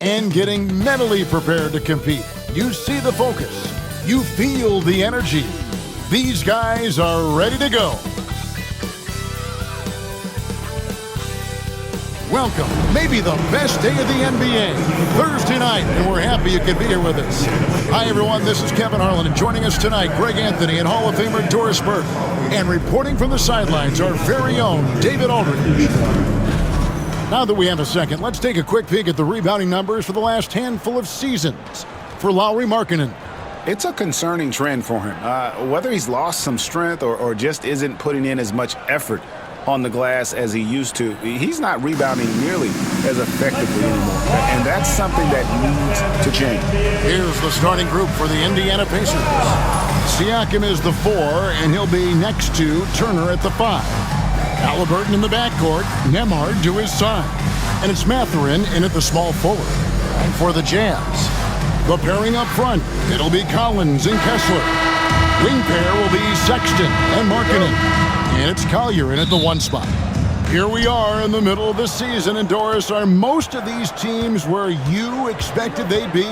and getting mentally prepared to compete. You see the focus. You feel the energy. These guys are ready to go. Welcome, maybe the best day of the NBA, Thursday night, and we're happy you could be here with us. Hi, everyone, this is Kevin Harlan, and joining us tonight, Greg Anthony and Hall of Famer Doris Burke. And reporting from the sidelines, our very own David Aldridge. Now that we have a second, let's take a quick peek at the rebounding numbers for the last handful of seasons for Lauri Markkanen. It's a concerning trend for him. Whether he's lost some strength or just isn't putting in as much effort on the glass as he used to, he's not rebounding nearly as effectively anymore. And that's something that needs to change. Here's the starting group for the Indiana Pacers. Siakam is the 4, and he'll be next to Turner at the 5. Halliburton in the backcourt, Nembhard to his side. And it's Mathurin in at the small forward. And for the Jazz, the pairing up front, it'll be Collins and Kessler. Wing pair will be Sexton and Markkanen. And it's Collier in at the 1 spot. Here we are in the middle of the season, and Doris, are most of these teams where you expected they'd be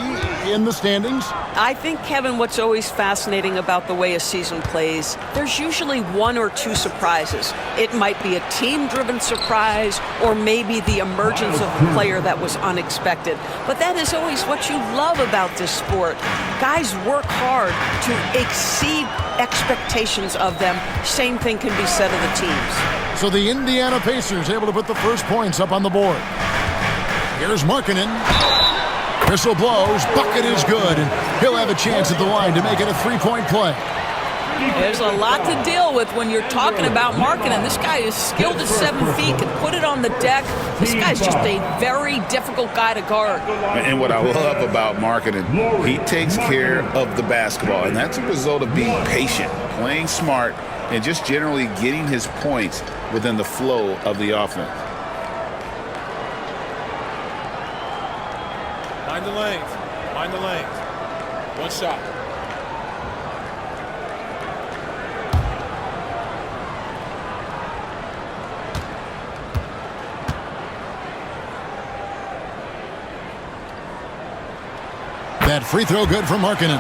in the standings? I think, Kevin, what's always fascinating about the way a season plays, there's usually 1 or 2 surprises. It might be a team-driven surprise, or maybe the emergence of a player that was unexpected. But that is always what you love about this sport. Guys work hard to exceed expectations of them. Same thing can be said of the teams. So the Indiana Pacers able to put the first points up on the board. Here's Markkanen. Whistle blows, bucket is good, and he'll have a chance at the line to make it a 3-point play. There's a lot to deal with when you're talking about Markkanen. This guy is skilled at 7 feet, can put it on the deck. This guy's just a very difficult guy to guard. And what I love about Markkanen, he takes care of the basketball, and that's a result of being patient, playing smart, and just generally getting his points within the flow of the offense. Find the lanes. Find the lanes. One shot. That free throw good for Markkanen.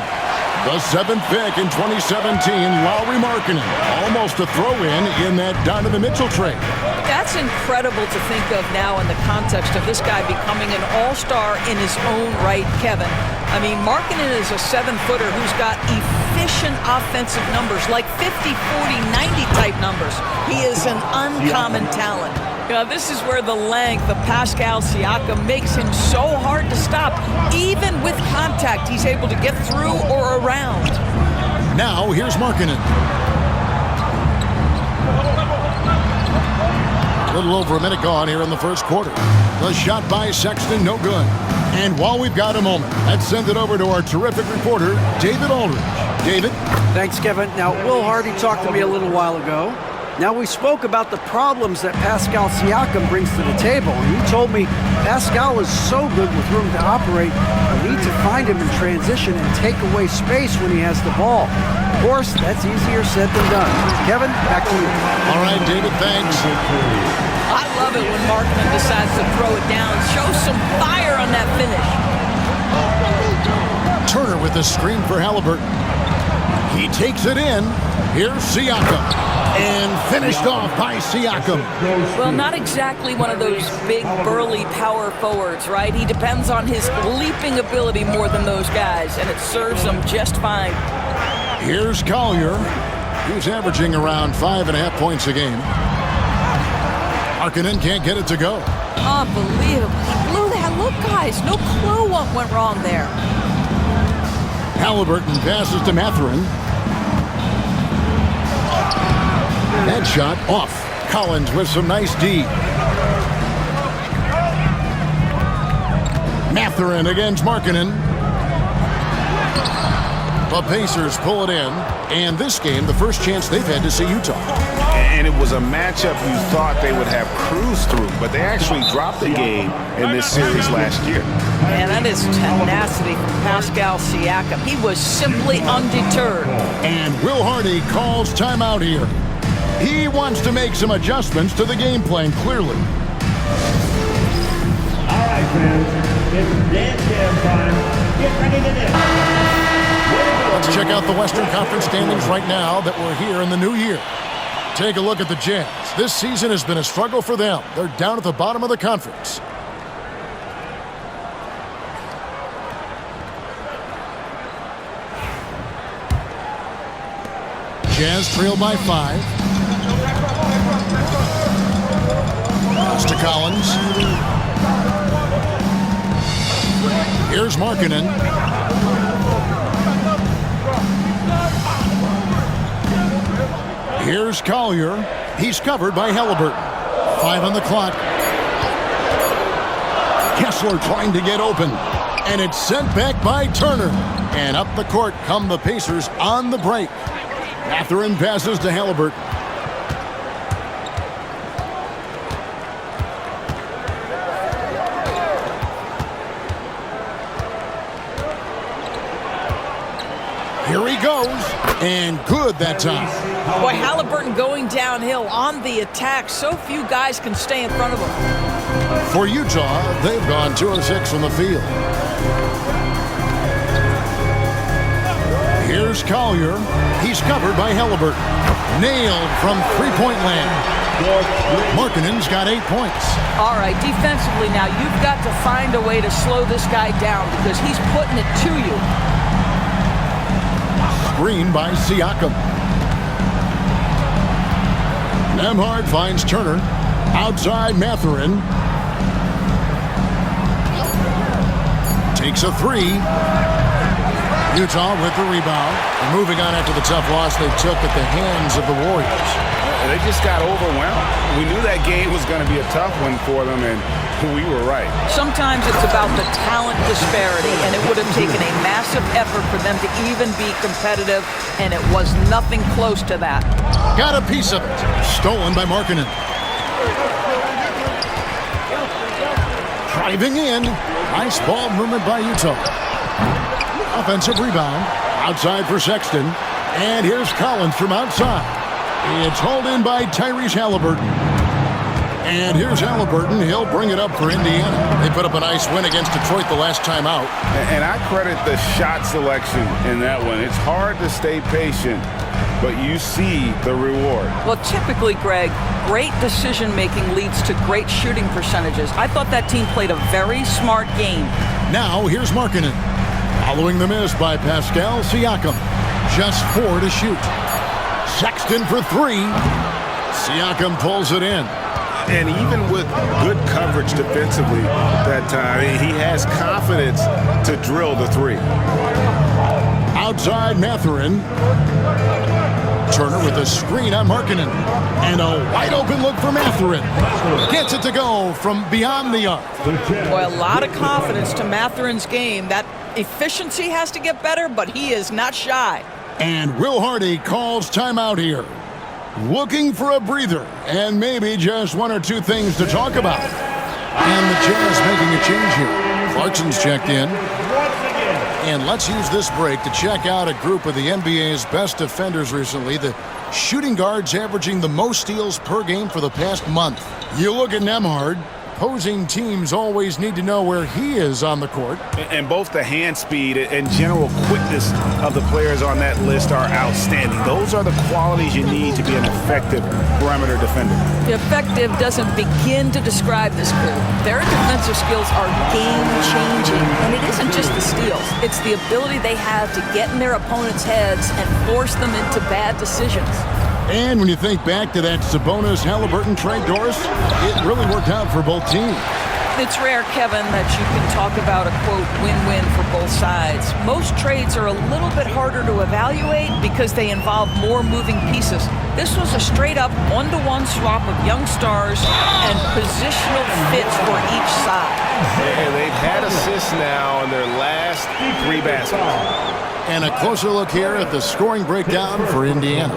The 7th pick in 2017, Lauri Markkanen. Almost a throw-in in that Donovan Mitchell trade. That's incredible to think of now in the context of this guy becoming an all-star in his own right, Kevin. I mean, Markkanen is a 7-footer who's got efficient offensive numbers, like 50, 40, 90 type numbers. He is an uncommon talent. You know, this is where the length of Pascal Siakam makes him so hard to stop. Even with contact, he's able to get through or around. Now, here's Markkanen. A little over a minute gone here in the first quarter. The shot by Sexton, no good. And while we've got a moment, let's send it over to our terrific reporter, David Aldridge. David? Thanks, Kevin. Now, Will Hardy talked to me a little while ago. Now, we spoke about the problems that Pascal Siakam brings to the table, and he told me Pascal is so good with room to operate, we need to find him in transition and take away space when he has the ball. Of course, that's easier said than done. Kevin, back to you. All right, David, thanks. I love it when Markkanen decides to throw it down. Show some fire on that finish. Turner with the screen for Halliburton. He takes it in. Here's Siakam. And finished off by Siakam. Well, not exactly one of those big, burly power forwards, right? He depends on his leaping ability more than those guys, and it serves him just fine. Here's Collier, who's averaging around 5.5 points a game. Markkanen can't get it to go. Unbelievable. He blew that. Look, guys, no clue what went wrong there. Halliburton passes to Mathurin. That shot off. Collins with some nice D. Mathurin against Markkanen. The Pacers pull it in. And this game, the first chance they've had to see Utah. And it was a matchup you thought they would have cruised through, but they actually dropped the game in this series last year. Man, that is tenacity from Pascal Siakam. He was simply undeterred. And Will Hardy calls timeout here. He wants to make some adjustments to the game plan, clearly. All right, fans. It's dance jam time. Get ready to dance. Let's check out the Western Conference standings right now that we're here in the new year. Take a look at the Jazz. This season has been a struggle for them. They're down at the bottom of the conference. Jazz trail by 5. Pass to Collins. Here's Markkanen. Here's Collier. He's covered by Halliburton. 5 on the clock. Kessler trying to get open. And it's sent back by Turner. And up the court come the Pacers on the break. Mathurin passes to Halliburton. Here he goes, and good that time. Boy, Halliburton going downhill on the attack. So few guys can stay in front of him. For Utah, they've gone 2 of 6 from the field. Here's Collier. He's covered by Halliburton. Nailed from three-point land. Markkanen's got 8 points. All right, defensively now, you've got to find a way to slow this guy down because he's putting it to you. Screen by Siakam. Nembhard finds Turner. Outside Mathurin. Takes a 3. Utah with the rebound. And moving on after the tough loss they took at the hands of the Warriors. They just got overwhelmed. We knew that game was going to be a tough one for them, and we were right. Sometimes it's about the talent disparity, and it would have taken a massive effort for them to even be competitive, and it was nothing close to that. Got a piece of it. Stolen by Markkanen. Driving in. Nice ball movement by Utah. Offensive rebound. Outside for Sexton. And here's Collins from outside. It's hauled in by Tyrese Halliburton. And here's Halliburton. He'll bring it up for Indiana. They put up a nice win against Detroit the last time out. And I credit the shot selection in that one. It's hard to stay patient, but you see the reward. Well, typically, Greg, great decision-making leads to great shooting percentages. I thought that team played a very smart game. Now, here's Markkanen. Following the miss by Pascal Siakam. Just 4 to shoot. Sexton for 3. Siakam pulls it in. And even with good coverage defensively that time, he has confidence to drill the 3. Outside Mathurin. Turner with a screen on Markkanen. And a wide open look for Mathurin. Gets it to go from beyond the arc. Boy, a lot of confidence to Mathurin's game. That efficiency has to get better, but he is not shy. And Will Hardy calls timeout here. Looking for a breather and maybe just 1 or 2 things to talk about. And the Jazz making a change here. Clarkson's checked in. And let's use this break to check out a group of the NBA's best defenders recently. The shooting guards averaging the most steals per game for the past month. You look at Nembhard. Opposing teams always need to know where he is on the court. And both the hand speed and general quickness of the players on that list are outstanding. Those are the qualities you need to be an effective perimeter defender. Effective doesn't begin to describe this group. Their defensive skills are game-changing, and it isn't just the steals. It's the ability they have to get in their opponents' heads and force them into bad decisions. And when you think back to that Sabonis-Halliburton trade, Doris, it really worked out for both teams. It's rare, Kevin, that you can talk about a, quote, win-win for both sides. Most trades are a little bit harder to evaluate because they involve more moving pieces. This was a straight-up one-to-one swap of young stars and positional fits for each side. And they've had assists now in their last 3 baskets. And a closer look here at the scoring breakdown for Indiana.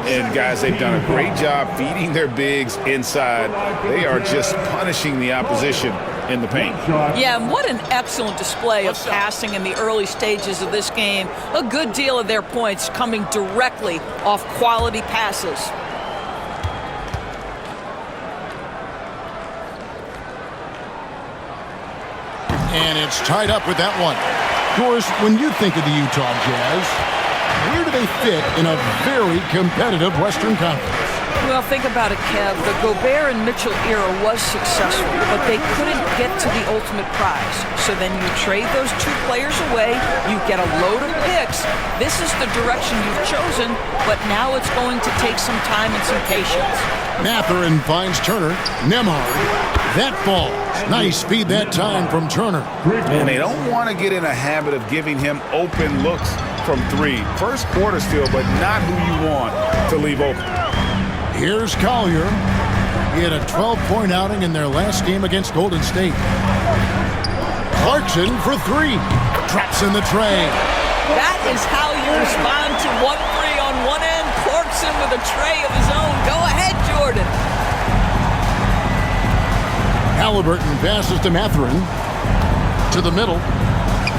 And, guys, they've done a great job feeding their bigs inside. They are just punishing the opposition in the paint. Yeah, and what an excellent display of passing in the early stages of this game. A good deal of their points coming directly off quality passes. And it's tied up with that one. Of course, when you think of the Utah Jazz, where do they fit in a very competitive Western Conference? Well, think about it, Kev. The Gobert and Mitchell era was successful, but they couldn't get to the ultimate prize. So then you trade those two players away, you get a load of picks. This is the direction you've chosen, but now it's going to take some time and some patience. Mathurin finds Turner. Nembhard. That falls. Nice feed that time from Turner. And they don't want to get in a habit of giving him open looks from three. First quarter still, but not who you want to leave open. Here's Collier. He had a 12-point outing in their last game against Golden State. Clarkson for three. Drops in the tray. That is how you respond to 1-3 on one end. Clarkson with a tray of his own. Go ahead, Jordan. Halliburton passes to Mathurin. To the middle.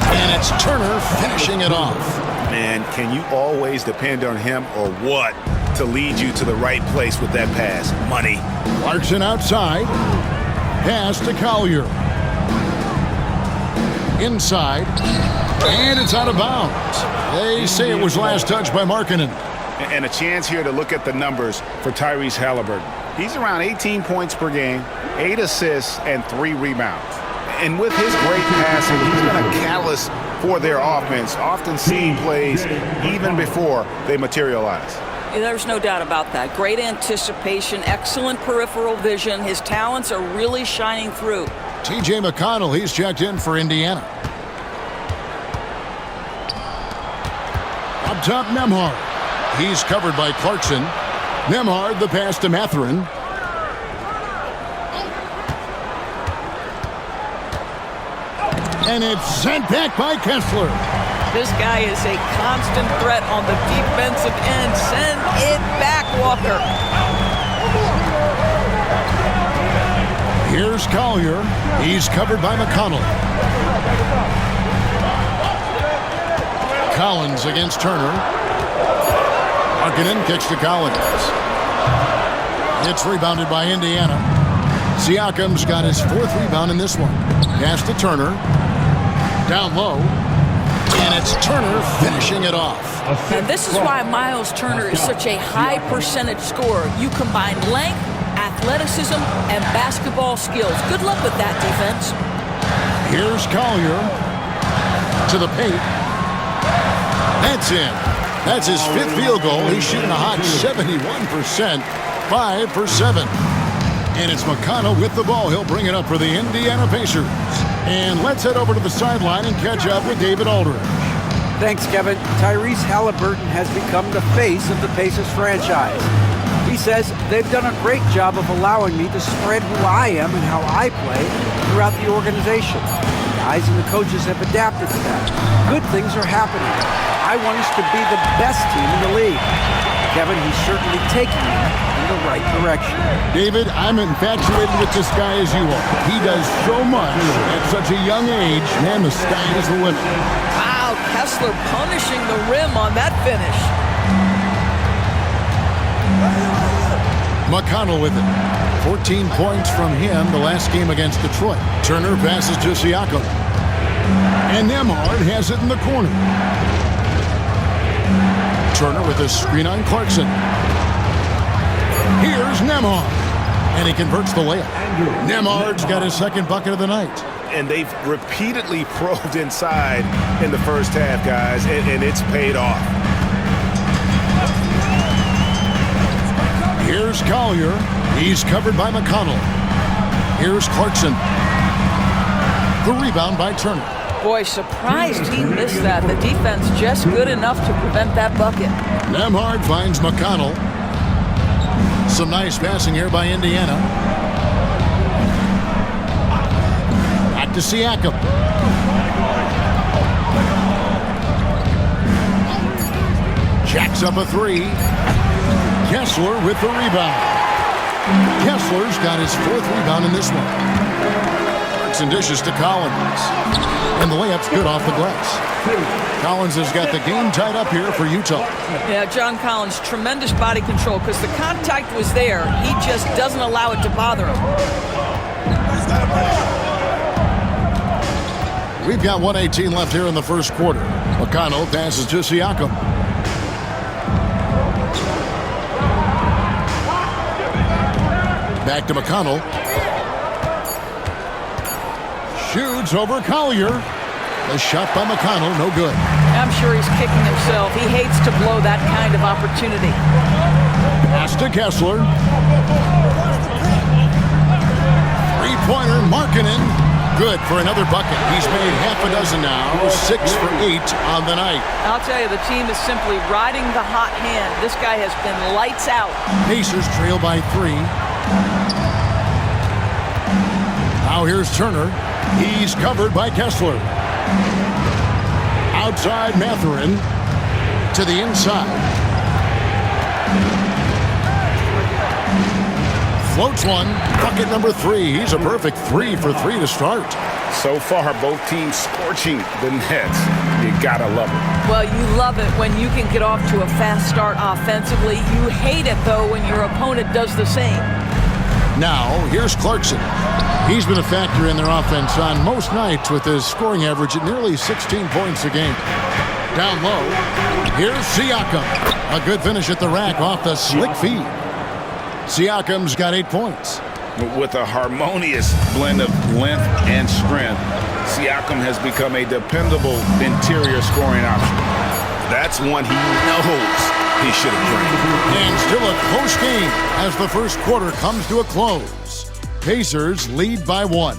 And it's Turner finishing it off. Man, can you always depend on him or what to lead you to the right place with that pass? Money. Clarkson outside. Pass to Collier. Inside. And it's out of bounds. They say it was last touched by Markkanen. And a chance here to look at the numbers for Tyrese Halliburton. He's around 18 points per game, 8 assists, and 3 rebounds. And with his great passing, he's been a catalyst for their offense, often seeing plays even before they materialize. There's no doubt about that. Great anticipation, excellent peripheral vision. His talents are really shining through. T.J. McConnell, he's checked in for Indiana. Up top, Nembhard. He's covered by Clarkson. Nembhard, the pass to Mathurin. And it's sent back by Kessler. This guy is a constant threat on the defensive end. Send it back, Walker. Here's Collier. He's covered by McConnell. Collins against Turner. Markkanen kicks to Collins. It's rebounded by Indiana. Siakam's got his 4th rebound in this one. Pass to Turner. Down low. And it's Turner finishing it off. And this is why Miles Turner is such a high percentage scorer. You combine length, athleticism, and basketball skills. Good luck with that defense. Here's Collier to the paint. That's in. That's his 5th field goal. He's shooting a hot 71%, 5 for 7. And it's McConnell with the ball. He'll bring it up for the Indiana Pacers. And let's head over to the sideline and catch up with David Aldridge. Thanks, Kevin. Tyrese Halliburton has become the face of the Pacers franchise. He says they've done a great job of allowing me to spread who I am and how I play throughout the organization. The guys and the coaches have adapted to that. Good things are happening. I want us to be the best team in the league. Kevin, he's certainly taking me in the right direction. David, I'm infatuated with this guy as you are. He does so much at such a young age. Man, the sky is the limit. Wow, Kessler punishing the rim on that finish. McConnell with it. 14 points from him the last game against Detroit. Turner passes to Siakam. And Nembhard has it in the corner. Turner with a screen on Clarkson. Here's Nembhard. And he converts the layup. Nembhard's got his 2nd bucket of the night. And they've repeatedly probed inside in the first half, guys, and it's paid off. Here's Collier. He's covered by McConnell. Here's Clarkson. The rebound by Turner. Boy, surprised he missed that. The defense just good enough to prevent that bucket. Nembhard finds McConnell. Some nice passing here by Indiana. Back to Siakam. Jacks up a 3. Kessler with the rebound. Kessler's got his 4th rebound in this one. Works and dishes to Collins. And the layup's good off the glass. Collins has got the game tied up here for Utah. Yeah, John Collins, tremendous body control because the contact was there. He just doesn't allow it to bother him. We've got 1:18 left here in the first quarter. McConnell passes to Siakam. Back to McConnell. Shoots over Collier. The shot by McConnell, no good. I'm sure he's kicking himself. He hates to blow that kind of opportunity. Pass to Kessler. Three-pointer, Markkanen. Good for another bucket. He's made half a dozen now, 6 for 8 on the night. I'll tell you, the team is simply riding the hot hand. This guy has been lights out. Pacers trail by 3. Now here's Turner. He's covered by Kessler. Outside Mathurin to the inside. Floats one. Bucket number 3. He's a perfect 3 for 3 to start. So far, both teams scorching the Nets. You gotta love it. Well, you love it when you can get off to a fast start offensively. You hate it, though, when your opponent does the same. Now, here's Clarkson. He's been a factor in their offense on most nights with his scoring average at nearly 16 points a game. Down low, here's Siakam. A good finish at the rack off the slick feed. Siakam's got 8 points. With a harmonious blend of length and strength, Siakam has become a dependable interior scoring option. That's one he knows he should have drained. And still a close game as the first quarter comes to a close. Pacers lead by 1.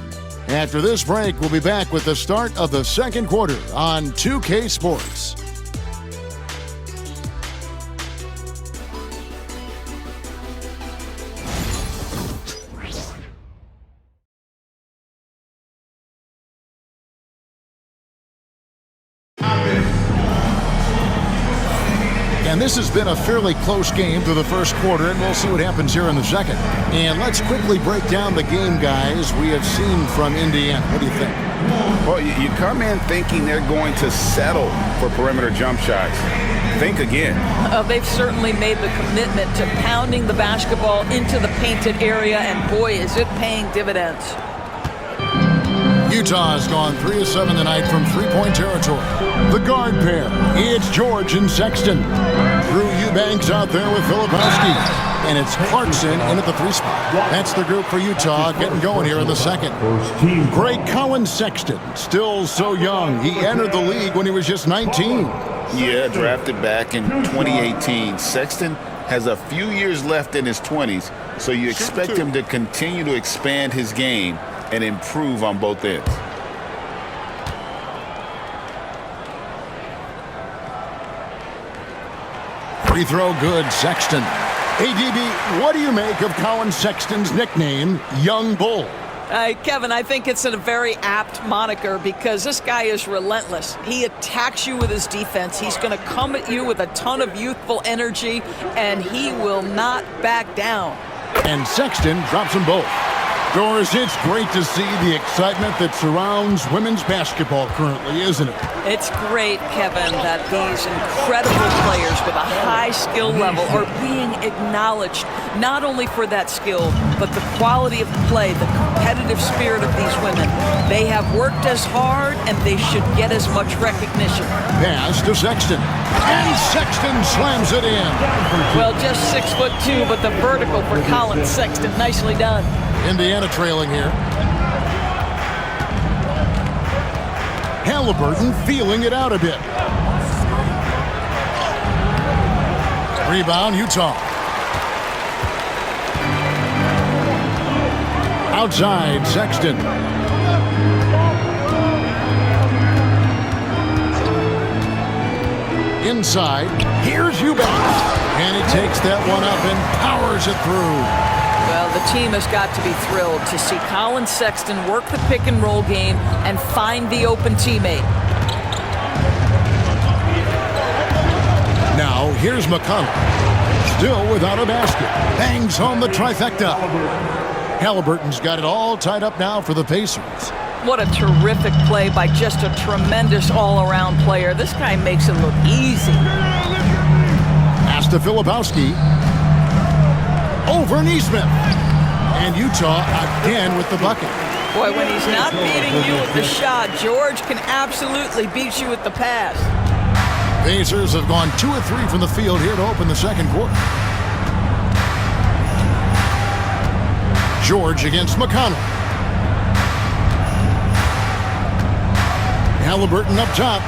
After this break, we'll be back with the start of the second quarter on 2K Sports. And this has been a fairly close game through the first quarter, and we'll see what happens here in the second. And let's quickly break down the game, guys, we have seen from Indiana. What do you think? Well, you come in thinking they're going to settle for perimeter jump shots. Think again. They've certainly made the commitment to pounding the basketball into the painted area, and boy, is it paying dividends. Utah's gone 3 of 7 tonight from three-point territory. The guard pair, it's George and Sexton. Drew Eubanks out there with Filipowski. And it's Clarkson in at the 3 spot. That's the group for Utah getting going here in the second. Great Colin Sexton, still so young. He entered the league when he was just 19. Yeah, drafted back in 2018. Sexton has a few years left in his 20s, so you expect him to continue to expand his game and improve on both ends. Free throw good, Sexton. ADB, what do you make of Colin Sexton's nickname, Young Bull? Kevin, I think it's a very apt moniker because this guy is relentless. He attacks you with his defense. He's going to come at you with a ton of youthful energy, and he will not back down. And Sexton drops them both. Doris, it's great to see the excitement that surrounds women's basketball currently, isn't it? It's great, Kevin, that these incredible players with a high skill level are being acknowledged, not only for that skill, but the quality of play, the competitive spirit of these women. They have worked as hard, and they should get as much recognition. Pass to Sexton. And Sexton slams it in. Well, just 6'2", but the vertical for Colin Sexton. Nicely done. Indiana trailing here. Halliburton feeling it out a bit. Rebound, Utah. Outside, Sexton. Inside, here's Eubanks. And he takes that one up and powers it through. Well, the team has got to be thrilled to see Colin Sexton work the pick-and-roll game and find the open teammate. Now, here's McConnell. Still without a basket. Bangs home the trifecta. Halliburton's got it all tied up now for the Pacers. What a terrific play by just a tremendous all-around player. This guy makes it look easy. Pass to Filipowski. Over Neesmith. And Utah again with the bucket. Boy, when he's not beating you with the shot, George can absolutely beat you with the pass. Pacers have gone 2 of 3 from the field here to open the second quarter. George against McConnell. Halliburton up top.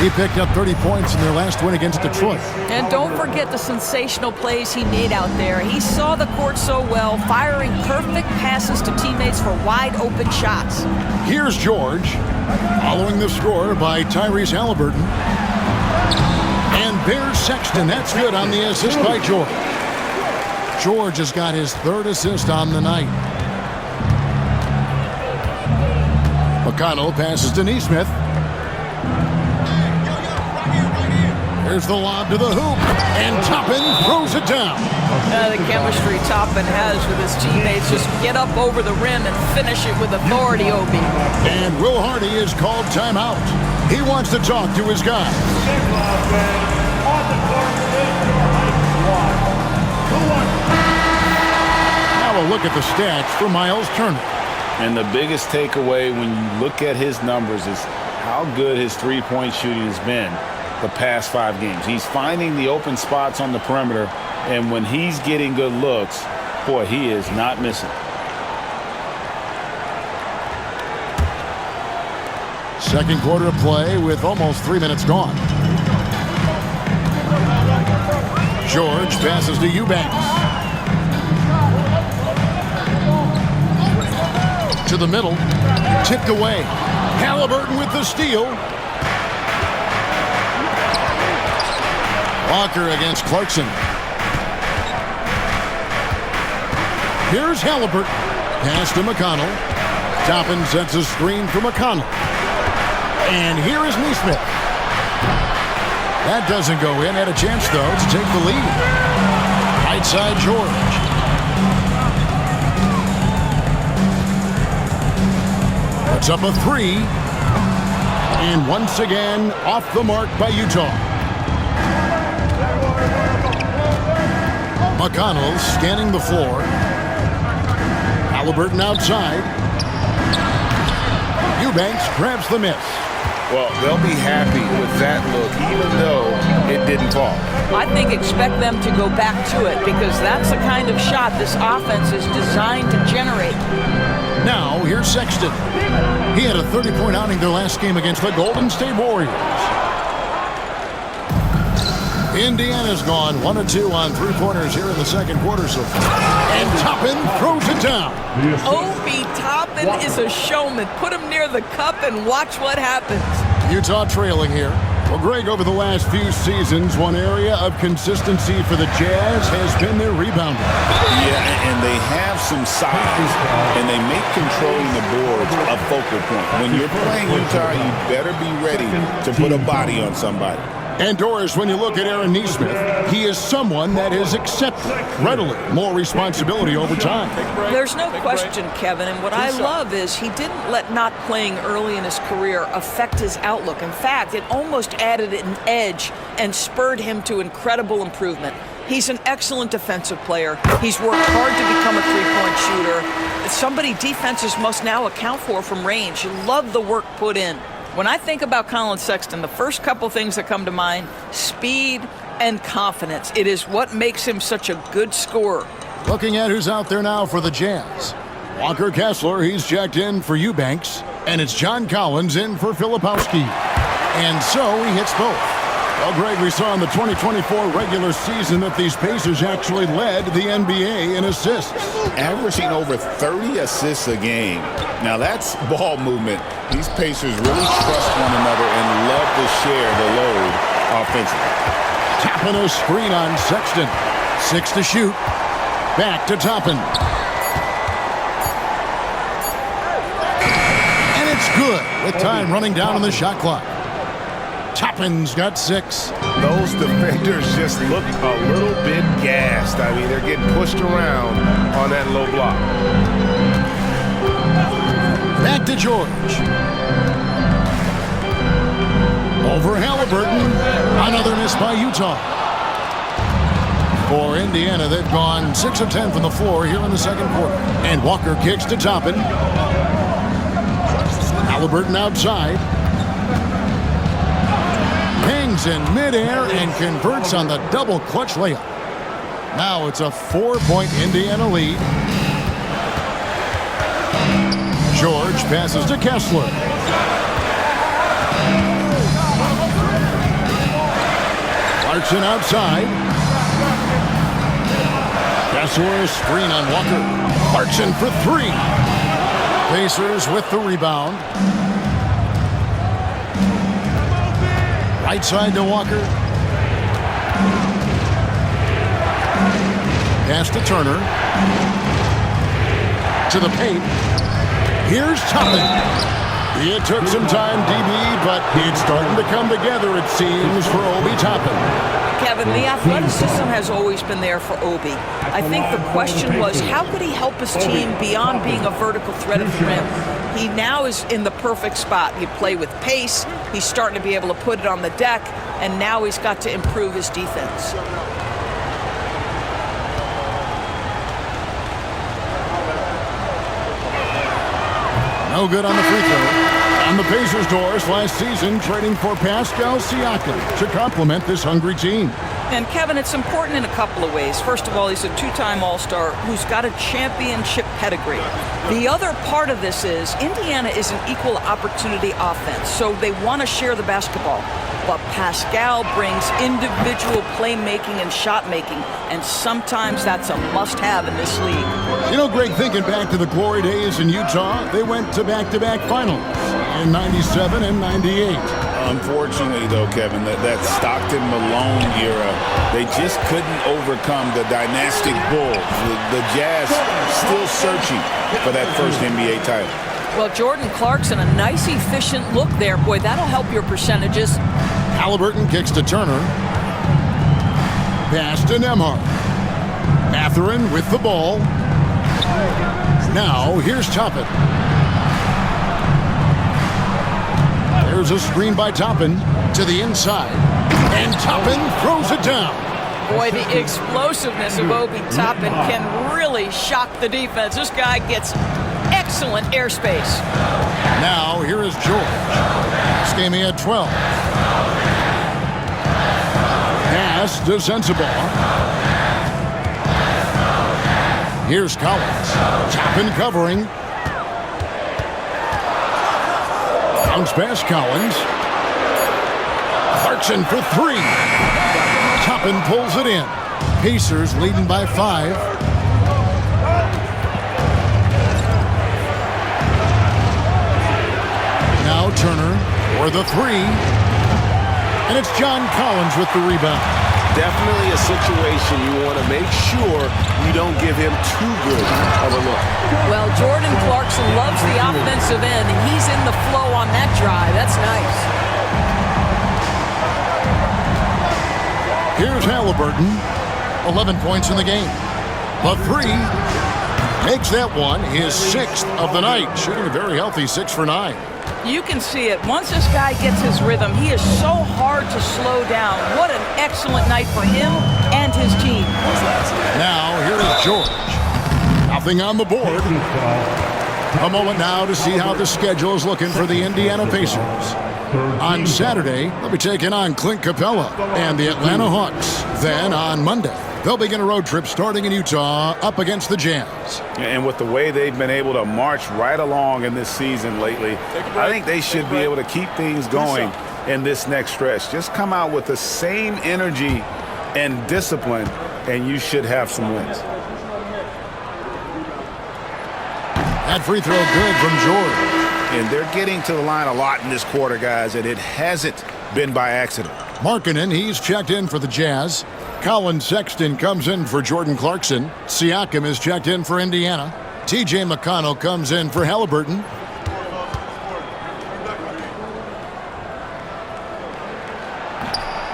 He picked up 30 points in their last win against Detroit. And don't forget the sensational plays he made out there. He saw the court so well, firing perfect passes to teammates for wide-open shots. Here's George, following the score by Tyrese Halliburton. And there's Sexton. That's good on the assist by George. George has got his 3rd assist on the night. McConnell passes to Nesmith. There's the lob to the hoop, and Toppin throws it down. The chemistry Toppin has with his teammates. Just get up over the rim and finish it with authority, Obi. And Will Hardy is called timeout. He wants to talk to his guys. Now a look at the stats for Miles Turner. And the biggest takeaway when you look at his numbers is how good his three-point shooting has been the past 5 games. He's finding the open spots on the perimeter, and when he's getting good looks, boy, he is not missing. Second quarter of play with almost 3 minutes gone. George passes to Eubanks. To the middle, tipped away. Halliburton with the steal. Walker against Clarkson. Here's Halliburton. Pass to McConnell. Toppin sets a screen for McConnell. And here is Nesmith. That doesn't go in. Had a chance, though, to take the lead. Right side, George. Puts up a 3. And once again, off the mark by Utah. McConnell scanning the floor. Halliburton outside. Eubanks grabs the miss. Well, they'll be happy with that look, even though it didn't fall. I think expect them to go back to it because that's the kind of shot this offense is designed to generate. Now, here's Sexton. He had a 30-point outing their last game against the Golden State Warriors. Indiana's gone 1 of 2 on 3-pointers here in the second quarter so far. And Toppin throws it down. Obi Toppin is a showman. Put him near the cup and watch what happens. Utah trailing here. Well, Greg, over the last few seasons, one area of consistency for the Jazz has been their rebounding. Yeah, and they have some size, and they make controlling the boards a focal point. When you're playing Utah, you better be ready to put a body on somebody. And Doris, when you look at Aaron Nesmith, he is someone that has accepted readily more responsibility over time. There's no question, Kevin, and what I love is he didn't let not playing early in his career affect his outlook. In fact, it almost added an edge and spurred him to incredible improvement. He's an excellent defensive player. He's worked hard to become a three-point shooter. It's somebody defenses must now account for from range. You love the work put in. When I think about Colin Sexton, the first couple things that come to mind, speed and confidence. It is what makes him such a good scorer. Looking at who's out there now for the Jazz. Walker Kessler, he's checked in for Eubanks. And it's John Collins in for Filipowski. And so he hits both. Well, Greg, we saw in the 2024 regular season that these Pacers actually led the NBA in assists. Averaging over 30 assists a game. Now that's ball movement. These Pacers really trust one another and love to share the load offensively. Tapping a screen on Sexton. 6 to shoot. Back to Toppin. And it's good with time running down on the shot clock. Toppin's got 6. Those defenders just look a little bit gassed. I mean, they're getting pushed around on that low block. Back to George. Over Halliburton. Another miss by Utah. For Indiana, they've gone 6 of 10 from the floor here in the second quarter. And Walker kicks to Toppin. Halliburton outside. Hangs in midair and converts on the double clutch layup. Now it's a 4-point Indiana lead. George passes to Kessler. Clarkson outside. Kessler screen on Walker. Clarkson for three. Pacers with the rebound. Right side to Walker. Pass to Turner. To the paint. Here's Toppin. It took some time, DB, but it's starting to come together, it seems, for Obi Toppin. Kevin, the athleticism has always been there for Obi. I think the question was, how could he help his team beyond being a vertical threat at the rim? He now is in the perfect spot. You play with pace. He's starting to be able to put it on the deck, and now he's got to improve his defense. No good on the free throw. On the Pacers' doors last season, trading for Pascal Siakam to complement this hungry team. And Kevin, it's important in a couple of ways. First of all, he's a two-time All-Star who's got a championship pedigree. The other part of this is Indiana is an equal opportunity offense, so they want to share the basketball. But Pascal brings individual playmaking and shot making, and sometimes that's a must-have in this league. You know, Greg, thinking back to the glory days in Utah, they went to back-to-back finals in 97 and 98. Unfortunately, though, Kevin, that Stockton-Malone era, they just couldn't overcome the dynastic Bulls. The Jazz still searching for that first NBA title. Well, Jordan Clarkson, a nice, efficient look there. Boy, that'll help your percentages. Halliburton kicks to Turner. Pass to Nembhard. Mathurin with the ball. Now, here's Toppin. There's a screen by Toppin to the inside. And Toppin throws it down. Boy, the explosiveness of Obi Toppin can really shock the defense. This guy gets excellent airspace. Now, here is George. This game he had 12. Pass to Sensabaugh. Here's Collins. Toppin covering. Bounce pass Collins. Clarkson for three. Toppin pulls it in. Pacers leading by 5. Now Turner for the three. And it's John Collins with the rebound. Definitely a situation you want to make sure you don't give him too good of a look. Well, Jordan Clarkson loves the offensive end, and he's in the flow on that drive. That's nice. Here's Halliburton. 11 points in the game. The three. Makes that one his 6th of the night. Shooting a very healthy 6 for 9. You can see it. Once this guy gets his rhythm, he is so hard to slow down. What an excellent night for him and his team. Now, here is George. Nothing on the board. A moment now to see how the schedule is looking for the Indiana Pacers. On Saturday, they'll be taking on Clint Capella and the Atlanta Hawks. Then on Monday, they'll begin a road trip starting in Utah up against the Jazz. And with the way they've been able to march right along in this season lately, I think they should be able to keep things going in this next stretch. Just come out with the same energy and discipline, and you should have some wins. That free throw good from George. And they're getting to the line a lot in this quarter, guys, and it hasn't been by accident. Markkanen, he's checked in for the Jazz. Colin Sexton comes in for Jordan Clarkson. Siakam is checked in for Indiana. T.J. McConnell comes in for Halliburton.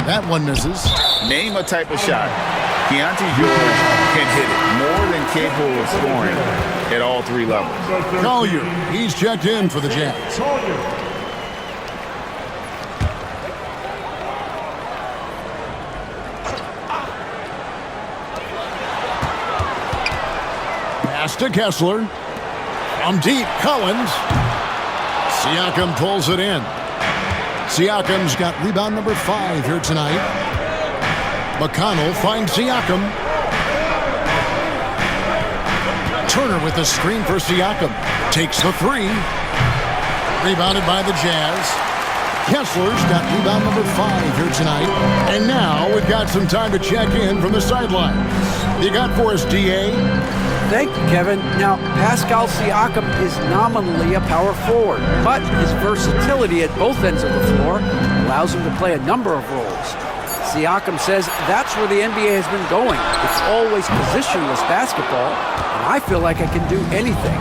That one misses. Name a type of shot. Keontae George can hit it, more than capable of scoring at all 3 levels. Collier, he's checked in for the Jazz. Pass to Kessler. From deep, Collins. Siakam pulls it in. Siakam's got rebound number 5 here tonight. McConnell finds Siakam. Turner with the screen for Siakam. Takes the 3. Rebounded by the Jazz. Kessler's got rebound number 5 here tonight. And now we've got some time to check in from the sidelines. You got for us, D.A.? Thank you, Kevin. Now, Pascal Siakam is nominally a power forward, but his versatility at both ends of the floor allows him to play a number of roles. Siakam says that's where the NBA has been going. It's always positionless basketball, and I feel like I can do anything.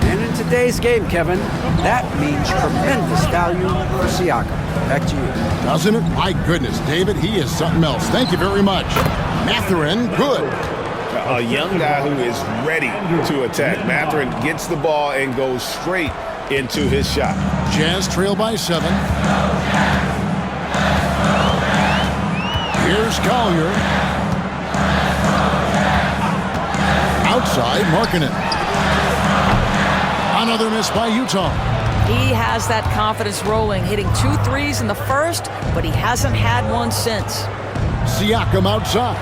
And in today's game, Kevin, that means tremendous value for Siakam. Back to you. Doesn't it? My goodness, David, he is something else. Thank you very much. Mathurin, good. A young guy who is ready to attack. Mathurin gets the ball and goes straight into his shot. Jazz trail by 7. Here's Collier. Outside, Markkanen. Another miss by Utah. He has that confidence rolling, hitting 2 threes in the first, but he hasn't had one since. Siakam outside.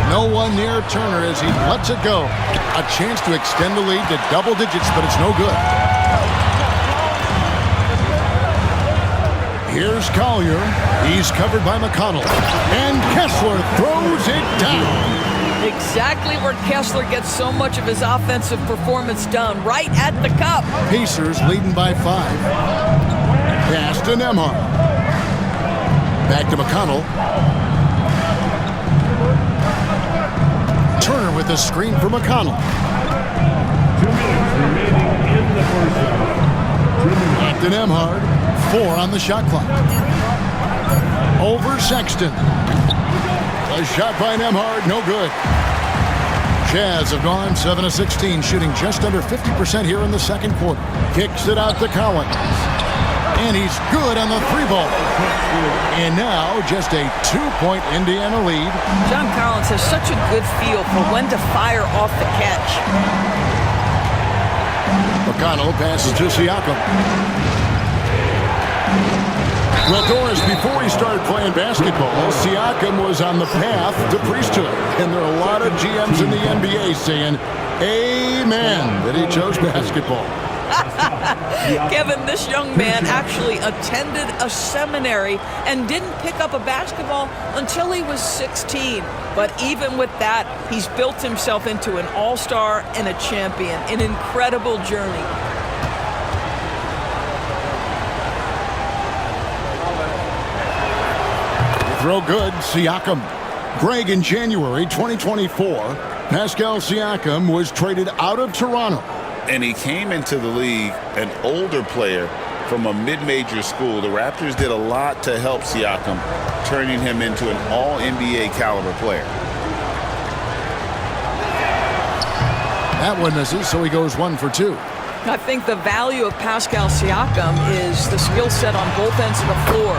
No one near Turner as he lets it go. A chance to extend the lead to double digits, but it's no good. Here's Collier. He's covered by McConnell. And Kessler throws it down. Exactly where Kessler gets so much of his offensive performance done, right at the cup. Pacers leading by 5. Pass to Nembhard. Back to McConnell. Turner with a screen for McConnell. 2 minutes remaining in the first half. 2 minutes. Back to Nembhard. 4 on the shot clock. Over Sexton. A shot by Nembhard, no good. Jazz have gone 7 of 16, shooting just under 50% here in the second quarter. Kicks it out to Collins. And he's good on the 3-ball. And now just a 2-point Indiana lead. John Collins has such a good feel for when to fire off the catch. McConnell passes to Siakam. Well, Doris, before he started playing basketball, Siakam was on the path to priesthood. And there are a lot of GMs in the NBA saying, amen, that he chose basketball. Kevin, this young man actually attended a seminary and didn't pick up a basketball until he was 16. But even with that, he's built himself into an all-star and a champion. An incredible journey. Throw good, Siakam. Greg, in January 2024, Pascal Siakam was traded out of Toronto. And he came into the league an older player from a mid-major school. The Raptors did a lot to help Siakam, turning him into an all-NBA caliber player. That one misses, so he goes 1 for 2. I think the value of Pascal Siakam is the skill set on both ends of the floor.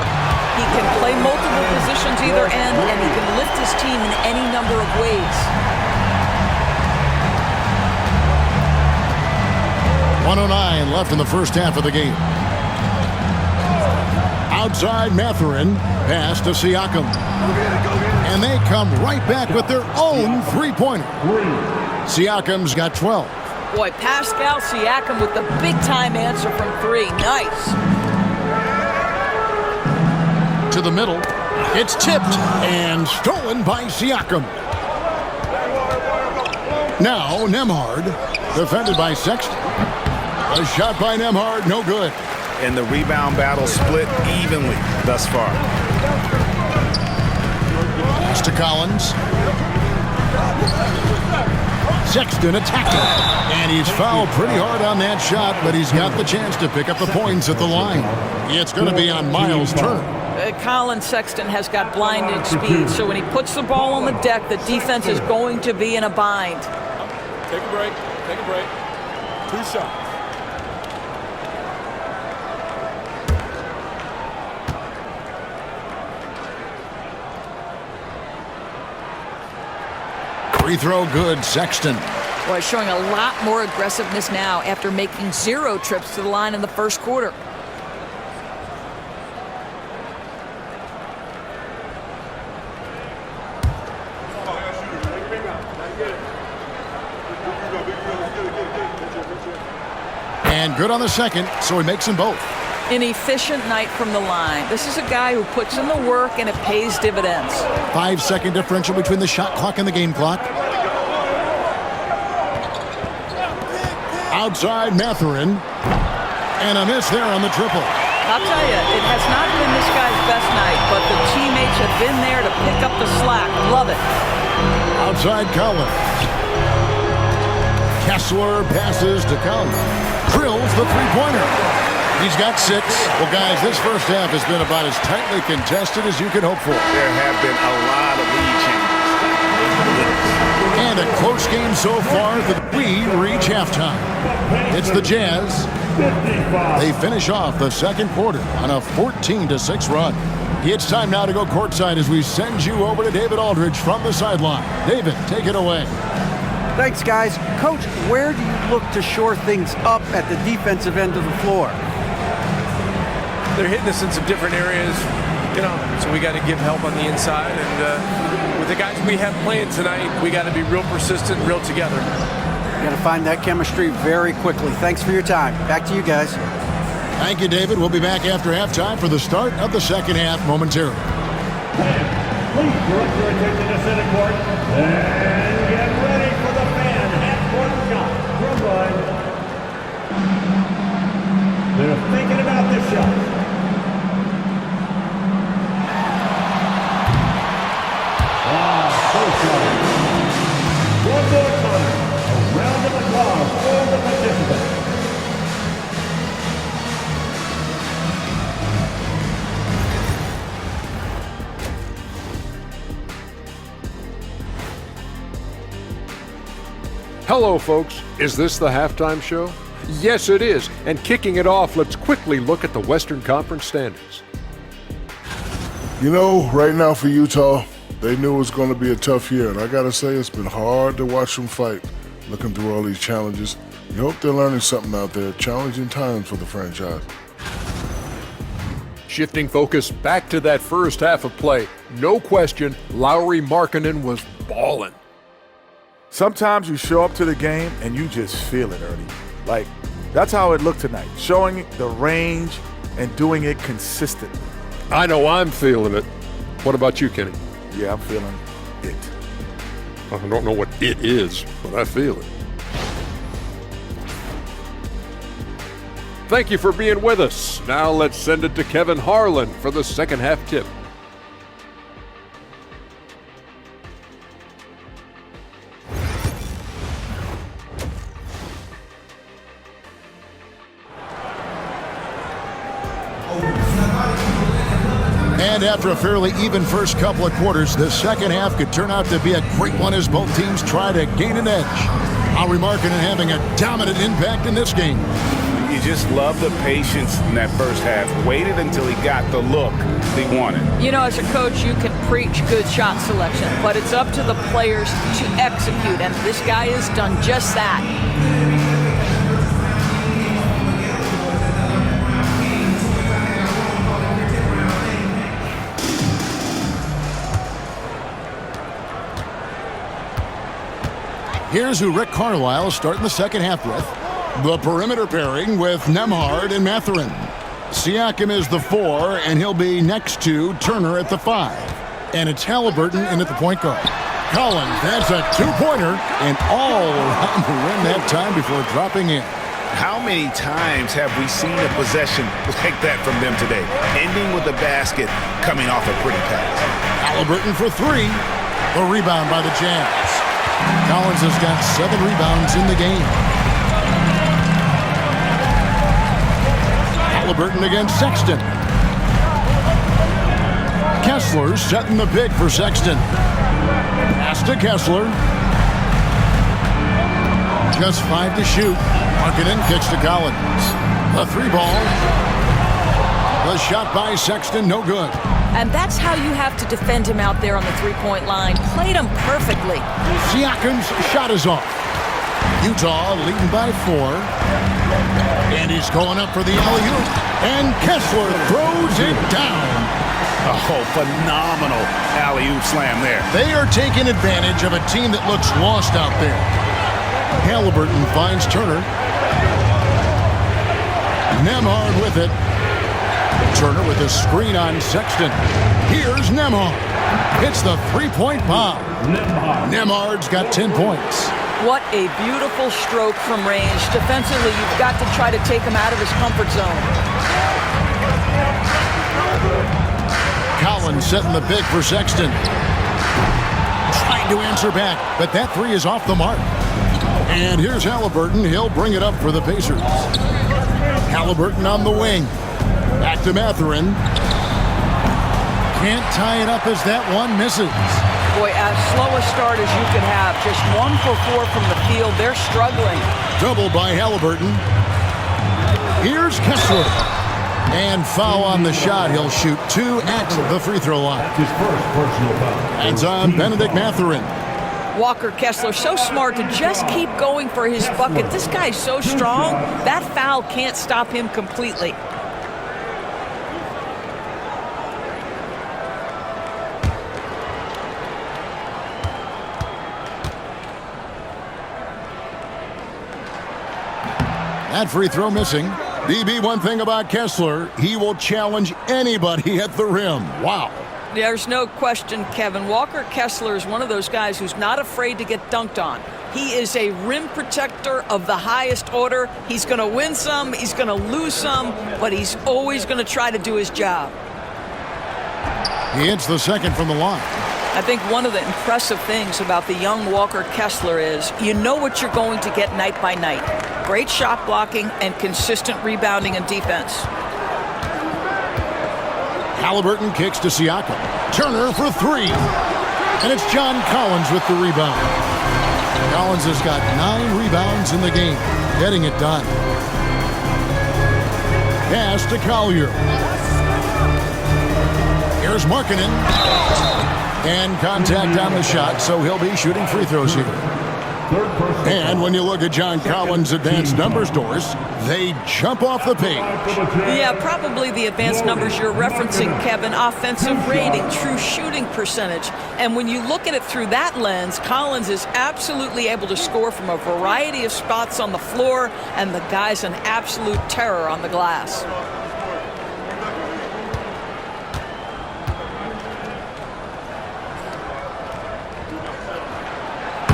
He can play multiple positions either end, and he can lift his team in any number of ways. 1:09 left in the first half of the game. Outside Mathurin, pass to Siakam. And they come right back with their own three-pointer. Siakam's got 12. Boy, Pascal Siakam with the big-time answer from 3. Nice. To the middle. It's tipped and stolen by Siakam. Now Nembhard, defended by Sexton. A shot by Nembhard, no good. And the rebound battle split evenly thus far. Pass to Collins. Sexton attacking. And he's fouled pretty hard on that shot, but he's got the chance to pick up the points at the line. It's going to be on Miles Turner. Colin Sexton has got blinding speed, so when he puts the ball on the deck, the defense is going to be in a bind. Take a break. Take a break. 2 shots. Free throw good, Sexton. Boy, showing a lot more aggressiveness now after making 0 trips to the line in the first quarter. And good on the second, so he makes them both. An efficient night from the line. This is a guy who puts in the work and it pays dividends. 5-second differential between the shot clock and the game clock. Outside Mathurin. And a miss there on the triple. I'll tell you, it has not been this guy's best night, but the teammates have been there to pick up the slack. Love it. Outside Collins. Kessler passes to Collins. Drills the three-pointer. He's got 6. Well, guys, this first half has been about as tightly contested as you can hope for. There have been a lot of lead changes. And a close game so far that we reach halftime. It's the Jazz. They finish off the second quarter on a 14-6 run. It's time now to go courtside as we send you over to David Aldridge from the sideline. David, take it away. Thanks, guys. Coach, where do you look to shore things up at the defensive end of the floor? They're hitting us in some different areas, so we got to give help on the inside. And with the guys we have playing tonight, we got to be real persistent, real together. Got to find that chemistry very quickly. Thanks for your time. Back to you guys. Thank you, David. We'll be back after halftime for the start of the second half momentarily. Please direct your attention to center court and get ready for the fan half-court shot from Ryan. They're thinking about this shot. One more time, a round of applause for the participants. Hello, folks. Is this the halftime show? Yes, it is. And kicking it off, let's quickly look at the Western Conference standings. You know, right now for Utah, they knew it was going to be a tough year, and I got to say it's been hard to watch them fight, looking through all these challenges. You hope they're learning something out there. Challenging times for the franchise. Shifting focus back to that first half of play, no question, Lauri Markkanen was ballin'. Sometimes you show up to the game and you just feel it, Ernie. Like, that's how it looked tonight, showing the range and doing it consistently. I know I'm feeling it. What about you, Kenny? Yeah, I'm feeling it. I don't know what it is, but I feel it. Thank you for being with us. Now let's send it to Kevin Harlan for the second half tip. And after a fairly even first couple of quarters, the second half could turn out to be a great one as both teams try to gain an edge. Lauri Markkanen having a dominant impact in this game. You just love the patience in that first half. Waited until he got the look he wanted. You know, as a coach, you can preach good shot selection, but it's up to the players to execute, and this guy has done just that. Here's who Rick Carlisle is starting the second half with. The perimeter pairing with Nembhard and Mathurin. Siakam is the 4, and he'll be next to Turner at the 5. And it's Halliburton in at the point guard. Collins, that's a two-pointer, and all around the rim that time before dropping in. How many times have we seen a possession like that from them today? Ending with a basket, coming off a pretty pass. Halliburton for 3. The rebound by the Jazz. Collins has got 7 rebounds in the game. Halliburton against Sexton. Kessler setting the pick for Sexton. Pass to Kessler. Just 5 to shoot. Markkanen kicks to Collins. The 3 ball. The shot by Sexton, no good. And that's how you have to defend him out there on the three-point line. Played him perfectly. Siakam's shot is off. Utah leading by 4. And he's going up for the alley-oop. And Kessler throws it down. Oh, phenomenal alley-oop slam there. They are taking advantage of a team that looks lost out there. Halliburton finds Turner. Nembhard with it. Turner with a screen on Sexton. Here's Nembhard. Hits the three-point bomb. Nembhard's got 10 points. What a beautiful stroke from range. Defensively, you've got to try to take him out of his comfort zone. Collins setting the big for Sexton. Trying to answer back, but that three is off the mark. And here's Halliburton. He'll bring it up for the Pacers. Halliburton on the wing. Back to Mathurin. Can't tie it up as that one misses. Boy, as slow a start as you could have. Just 1 for 4 from the field. They're struggling. Doubled by Halliburton. Here's Kessler. And foul on the shot. He'll shoot 2 at the free throw line. His first personal foul. Hands on Benedict Mathurin. Walker Kessler so smart to just keep going for his bucket. This guy's so strong, that foul can't stop him completely. That free throw missing. BB, one thing about Kessler, he will challenge anybody at the rim. Wow. There's no question, Kevin. Walker Kessler is one of those guys who's not afraid to get dunked on. He is a rim protector of the highest order. He's going to win some, he's going to lose some, but he's always going to try to do his job. He hits the second from the line. I think one of the impressive things about the young Walker Kessler is you know what you're going to get night by night. Great shot blocking and consistent rebounding and defense. Halliburton kicks to Siakam. Turner for 3. And it's John Collins with the rebound. Collins has got 9 rebounds in the game, getting it done. Pass to Collier. Here's Markkanen. And contact on the shot, so he'll be shooting free throws here. And when you look at John Collins' advanced numbers, Doris, they jump off the page. Yeah, probably the advanced numbers you're referencing, Kevin. Offensive rating, true shooting percentage. And when you look at it through that lens, Collins is absolutely able to score from a variety of spots on the floor, and the guy's an absolute terror on the glass.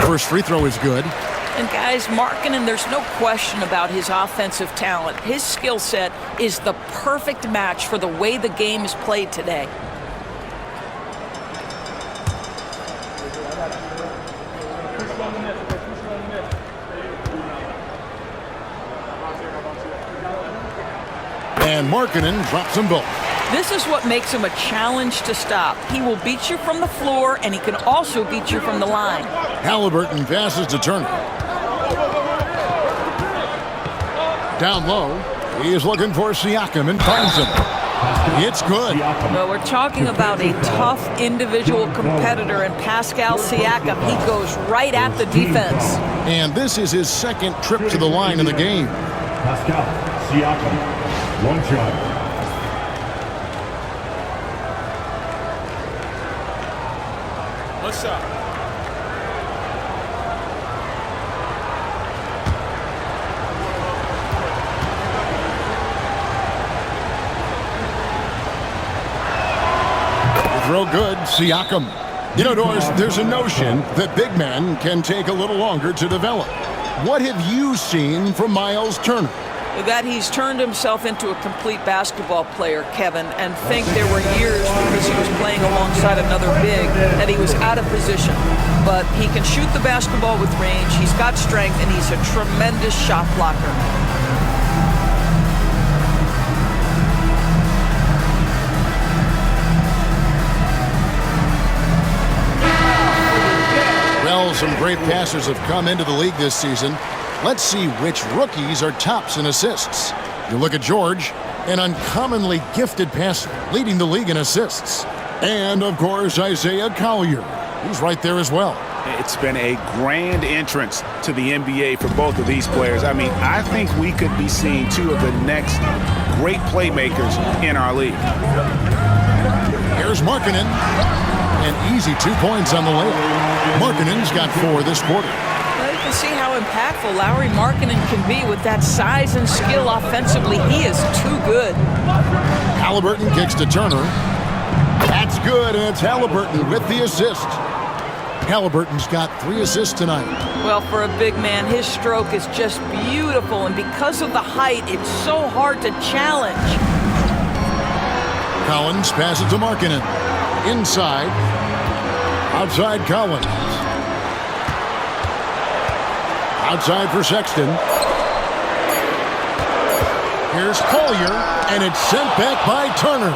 First free throw is good. And guys, Markkanen, there's no question about his offensive talent. His skill set is the perfect match for the way the game is played today. And Markkanen drops them both. This is what makes him a challenge to stop. He will beat you from the floor, and he can also beat you from the line. Halliburton passes to Turner. Down low, he is looking for Siakam and finds him. It's good. Well, we're talking about a tough individual competitor in Pascal Siakam. He goes right at the defense. And this is his second trip to the line in the game. Pascal Siakam, one shot. What's up? Throw good, Siakam. You know, Doris, there's a notion that big men can take a little longer to develop. What have you seen from Miles Turner? That he's turned himself into a complete basketball player, Kevin, and think there were years because he was playing alongside another big that he was out of position. But he can shoot the basketball with range, he's got strength, and he's a tremendous shot blocker. Well, some great passers have come into the league this season. Let's see which rookies are tops in assists. You look at George, an uncommonly gifted passer, leading the league in assists. And, of course, Isaiah Collier. He's right there as well. It's been a grand entrance to the NBA for both of these players. I mean, I think we could be seeing two of the next great playmakers in our league. Here's Markkanen. An easy 2 points on the layup. Markkanen's got 4 this quarter. Well, you can see how impactful Lauri Markkanen can be with that size and skill offensively. He is too good. Halliburton kicks to Turner. That's good, and it's Halliburton with the assist. Halliburton's got 3 assists tonight. Well, for a big man, his stroke is just beautiful, and because of the height, it's so hard to challenge. Collins passes to Markkanen. Inside. Outside Collins. Outside for Sexton. Here's Collier, and it's sent back by Turner.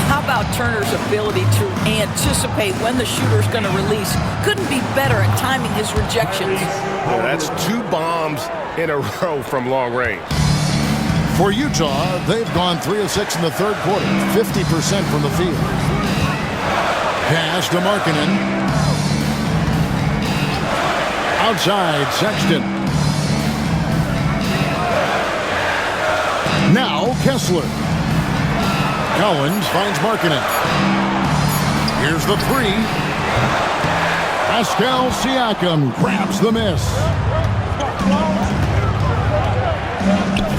How about Turner's ability to anticipate when the shooter's going to release? Couldn't be better at timing his rejections. Yeah, that's 2 bombs in a row from long range. For Utah, they've gone 3 of 6 in the third quarter, 50% from the field. Pass to Markkanen. Outside, Sexton. Now Kessler. Collins finds Markkanen. Here's the 3. Pascal Siakam grabs the miss.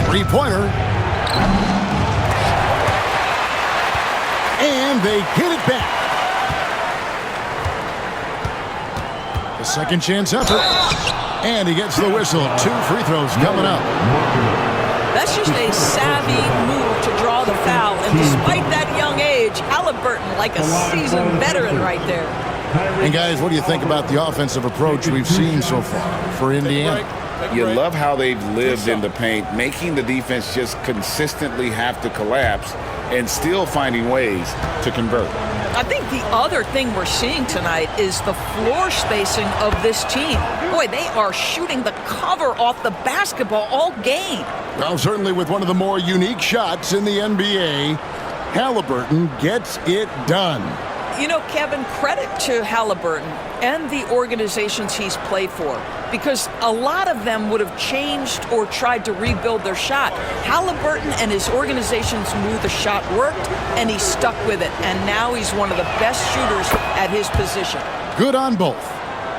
3-pointer. And they get it back. The second chance effort. And he gets the whistle. 2 free throws coming up. That's just a savvy move to draw the foul. And despite that young age, Halliburton like a seasoned veteran right there. And guys, what do you think about the offensive approach we've seen so far for Indiana? You love how they've lived in the paint, making the defense just consistently have to collapse and still finding ways to convert. I think the other thing we're seeing tonight is the floor spacing of this team. Boy, they are shooting the cover off the basketball all game. Well, certainly with one of the more unique shots in the NBA, Halliburton gets it done. You know, Kevin, credit to Halliburton and the organizations he's played for, because a lot of them would have changed or tried to rebuild their shot. Halliburton and his organizations knew the shot worked, and he stuck with it. And now he's one of the best shooters at his position. Good on both.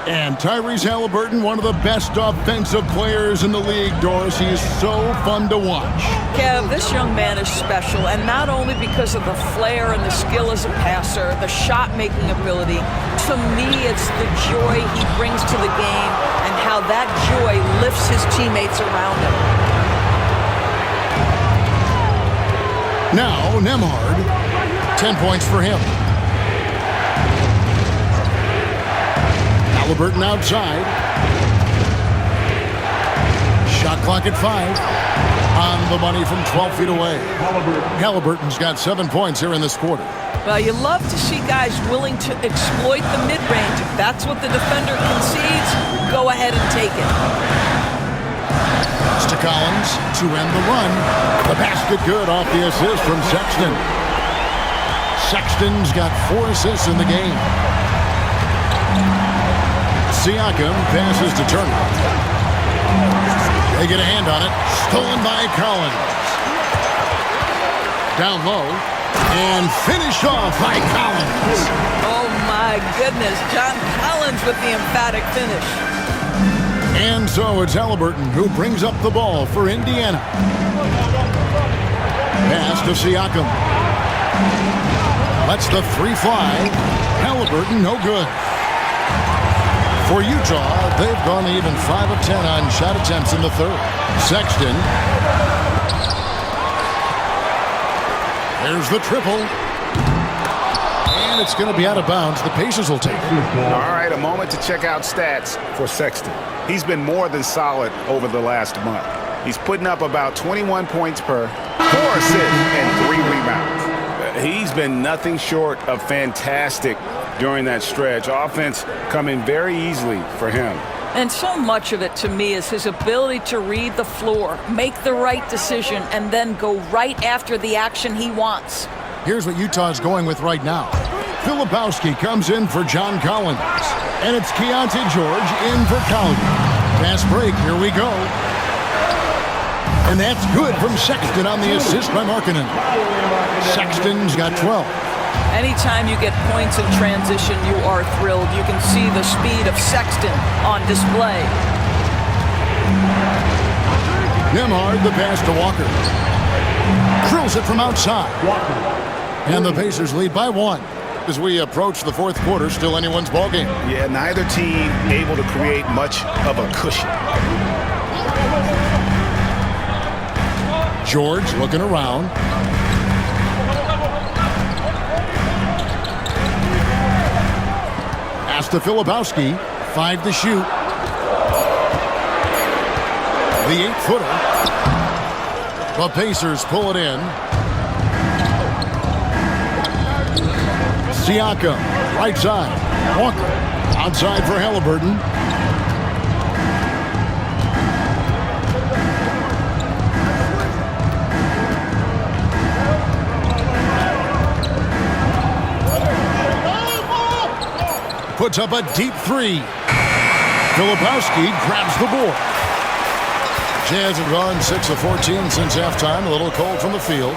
And Tyrese Halliburton, one of the best offensive players in the league, Doris. He is so fun to watch. Kev, this young man is special, and not only because of the flair and the skill as a passer, the shot-making ability. To me, it's the joy he brings to the game and how that joy lifts his teammates around him. Now, Nembhard, 10 points for him. Halliburton outside. Shot clock at 5. On the money from 12 feet away. Halliburton's got 7 points here in this quarter. Well, you love to see guys willing to exploit the mid-range. If that's what the defender concedes, go ahead and take it. It's to Collins to end the run. The basket good off the assist from Sexton. Sexton's got 4 assists in the game. Siakam passes to Turner. They get a hand on it. Stolen by Collins. Down low. And finished off by Collins. Oh, my goodness. John Collins with the emphatic finish. And so it's Halliburton who brings up the ball for Indiana. Pass to Siakam. Lets the 3 fly. Halliburton no good. For Utah, they've gone even 5 of 10 on shot attempts in the third. Sexton. There's the triple. And it's going to be out of bounds. The Pacers will take it. All right, a moment to check out stats for Sexton. He's been more than solid over the last month. He's putting up about 21 points per, 4 assists, and 3 rebounds. He's been nothing short of fantastic during that stretch. Offense coming very easily for him. And so much of it, to me, is his ability to read the floor, make the right decision, and then go right after the action he wants. Here's what Utah's going with right now. Filipowski comes in for John Collins. And it's Keontae George in for Collier. Fast break, here we go. And that's good from Sexton on the assist by Markkanen. Sexton's got 12. Anytime you get points in transition, you are thrilled. You can see the speed of Sexton on display. Nembhard, the pass to Walker. Drills it from outside. And the Pacers lead by 1. As we approach the fourth quarter, still anyone's ballgame. Yeah, neither team able to create much of a cushion. George looking around. Pass to Filipowski. 5 to shoot. The 8-footer. The Pacers pull it in. Siakam, right side. Walker, outside for Halliburton. Puts up a deep 3. Filipowski grabs the board. Jazz have gone 6 of 14 since halftime. A little cold from the field.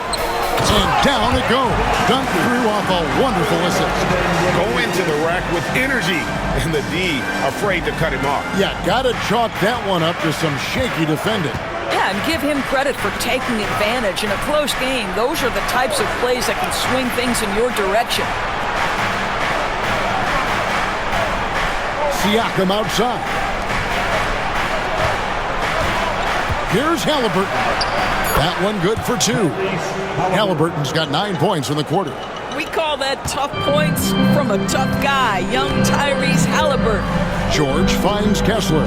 And down it goes. Dunked through off a wonderful assist. Go into the rack with energy. And the D afraid to cut him off. Yeah, gotta chalk that one up to some shaky defending. Yeah, and give him credit for taking advantage in a close game. Those are the types of plays that can swing things in your direction. Siakam outside. Here's Halliburton. That one good for 2. Halliburton's got 9 points in the quarter. We call that tough points from a tough guy, young Tyrese Halliburton. George finds Kessler.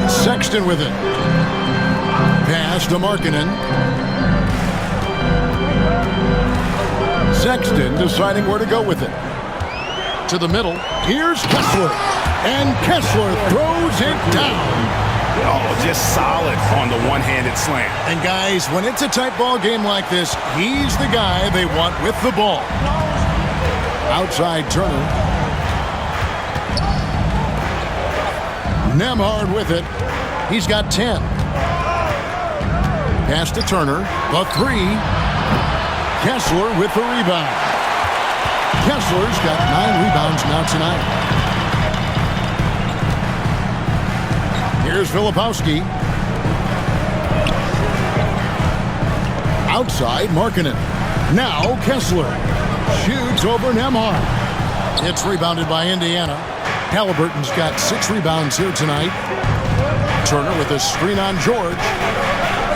Sexton with it. Pass to Markkanen. Sexton deciding where to go with it. To the middle. Here's Kessler. And Kessler throws it down. Oh, just solid on the one-handed slam. And guys, when it's a tight ball game like this, he's the guy they want with the ball. Outside Turner. Nembhard with it. He's got 10. Pass to Turner. The 3. Kessler with the rebound. Kessler's got 9 rebounds now tonight. Here's Filipowski. Outside, Markkanen. Now Kessler. Shoots over Nembhard. It's rebounded by Indiana. Halliburton's got 6 rebounds here tonight. Turner with a screen on George.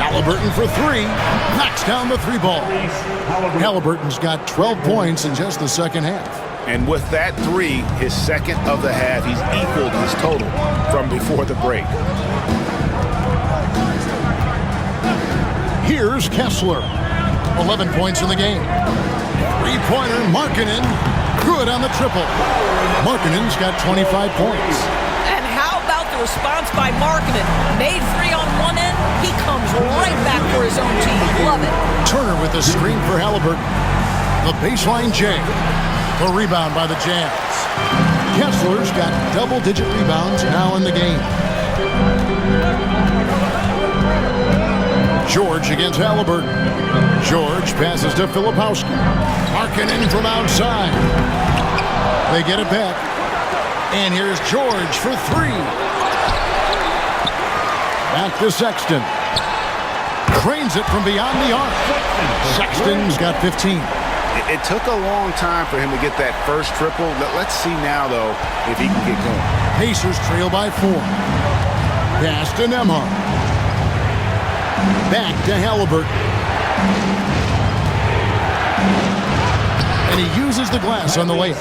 Halliburton for 3. Knocks down the 3 ball. Halliburton's got 12 points in just the second half. And with that 3, his second of the half, he's equaled his total from before the break. Here's Kessler. 11 points in the game. 3-pointer, Markkanen. Good on the triple. Markkanen's got 25 points. And how about the response by Markkanen? Made 3 on one end, he comes right back for his own team. Love it. Turner with the screen for Halliburton. The baseline J. The rebound by the Jazz. Kessler's got double-digit rebounds now in the game. George against Halliburton. George passes to Filipowski. Markkanen from outside. They get it back. And here's George for 3. Back to Sexton. Cranes it from beyond the arc. Sexton's got 15. It took a long time for him to get that first triple. Let's see now, though, if he can get going. Pacers trail by 4. Pass to Nembhard. Back to Halliburton. And he uses the glass on the layup.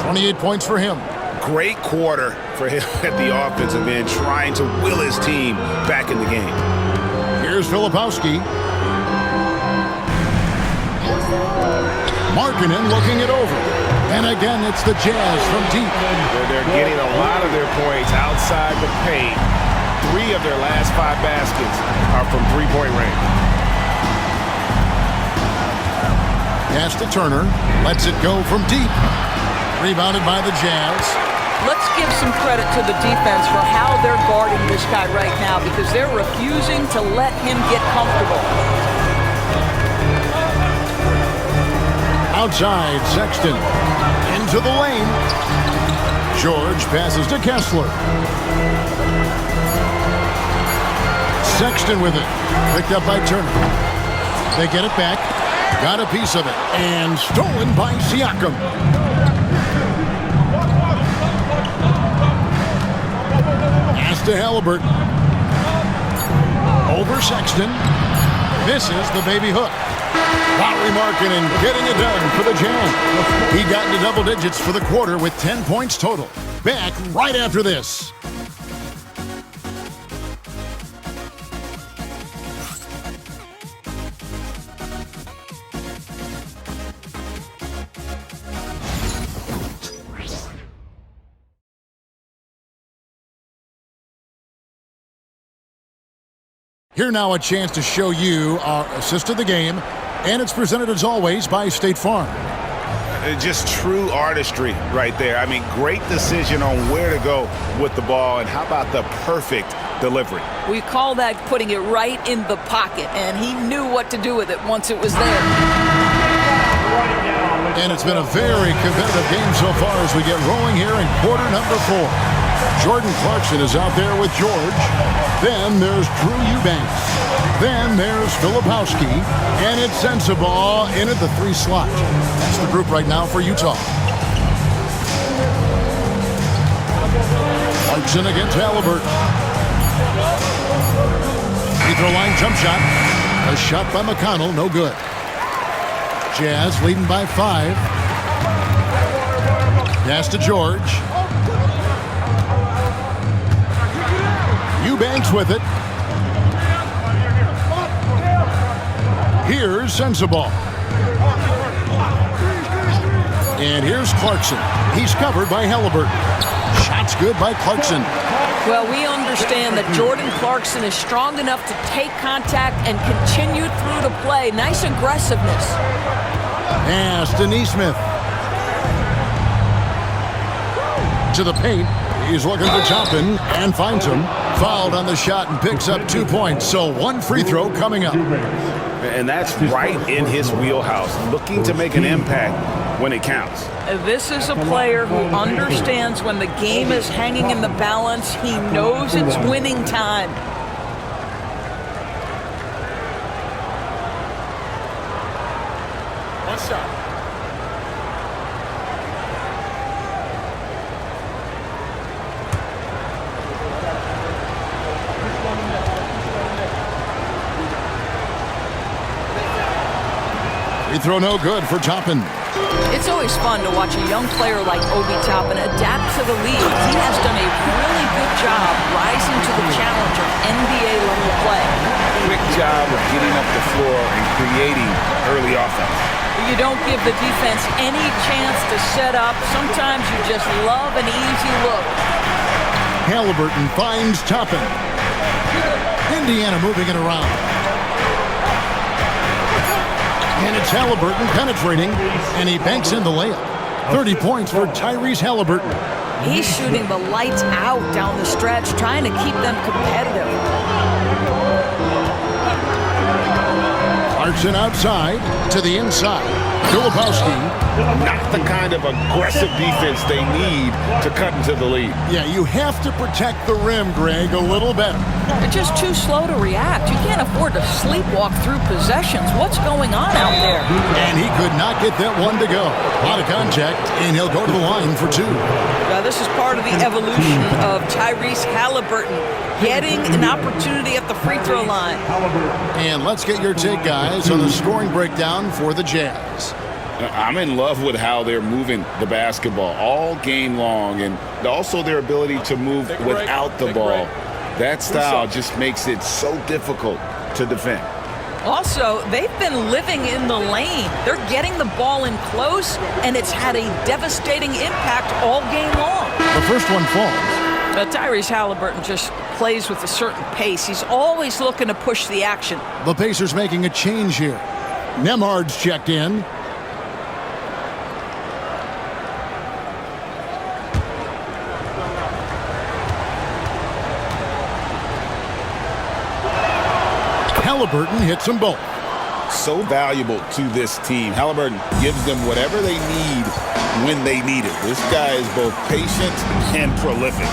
28 points for him. Great quarter for him at the offensive end, trying to will his team back in the game. Here's Filipowski. Markkanen looking it over. And again, it's the Jazz from deep. They're getting a lot of their points outside the paint. 3 of their last 5 baskets are from 3-point range. Pass to Turner. Lets it go from deep. Rebounded by the Jazz. Let's give some credit to the defense for how they're guarding this guy right now because they're refusing to let him get comfortable. Outside, Sexton. Into the lane. George passes to Kessler. Sexton with it. Picked up by Turner. They get it back. Got a piece of it. And stolen by Siakam. Pass to Halliburton. Over Sexton. Misses the baby hook. Lowry Markkanen getting it done for the Jazz. He got into double digits for the quarter with 10 points total. Back right after this. Here now a chance to show you our assist of the game, and it's presented as always by State Farm. Just true artistry right there. I mean, great decision on where to go with the ball, and how about the perfect delivery? We call that putting it right in the pocket, and he knew what to do with it once it was there. And it's been a very competitive game so far as we get rolling here in quarter number 4. Jordan Clarkson is out there with George. Then there's Drew Eubanks. Then there's Filipowski. And it's Sensabaugh in at the 3 slot. That's the group right now for Utah. Clarkson against Halliburton. Free throw line jump shot. A shot by McConnell, no good. Jazz leading by 5. Pass to George. Eubanks with it. Here's Sensabaugh. And here's Clarkson. He's covered by Halliburton. Shot's good by Clarkson. Well, we understand that Jordan Clarkson is strong enough to take contact and continue through the play. Nice aggressiveness. Pass to Nesmith. To the paint. He's looking for Toppin and finds him. Fouled on the shot and picks up 2 points. So 1 free throw coming up. And that's right in his wheelhouse. Looking to make an impact when it counts. This is a player who understands when the game is hanging in the balance. He knows it's winning time. One shot. Free throw no good for Toppin. It's always fun to watch a young player like Obi Toppin adapt to the league. He has done a really good job rising to the challenge of NBA level play. Quick job of getting up the floor and creating early offense. You don't give the defense any chance to set up. Sometimes you just love an easy look. Halliburton finds Toppin. Indiana moving it around. And it's Halliburton penetrating, and he banks in the layup. 30 points for Tyrese Halliburton. He's shooting the lights out down the stretch, trying to keep them competitive. Clarkson outside to the inside. Filipowski. Not the kind of aggressive defense they need to cut into the lead. Yeah, you have to protect the rim, Greg, a little better. They're just too slow to react. You can't afford to sleepwalk through possessions. What's going on out there? And he could not get that one to go. A lot of contact, and he'll go to the line for 2. Now, this is part of the evolution of Tyrese Halliburton getting an opportunity at the free throw line. And let's get your take, guys, on the scoring breakdown for the Jazz. I'm in love with how they're moving the basketball all game long, and also their ability to move without the ball. That style just makes it so difficult to defend. Also, they've been living in the lane. They're getting the ball in close, and it's had a devastating impact all game long. The first one falls. Tyrese Halliburton just plays with a certain pace. He's always looking to push the action. The Pacers making a change here. Nembhard's checked in. Halliburton hits them both. So valuable to this team. Halliburton gives them whatever they need when they need it. This guy is both patient and prolific.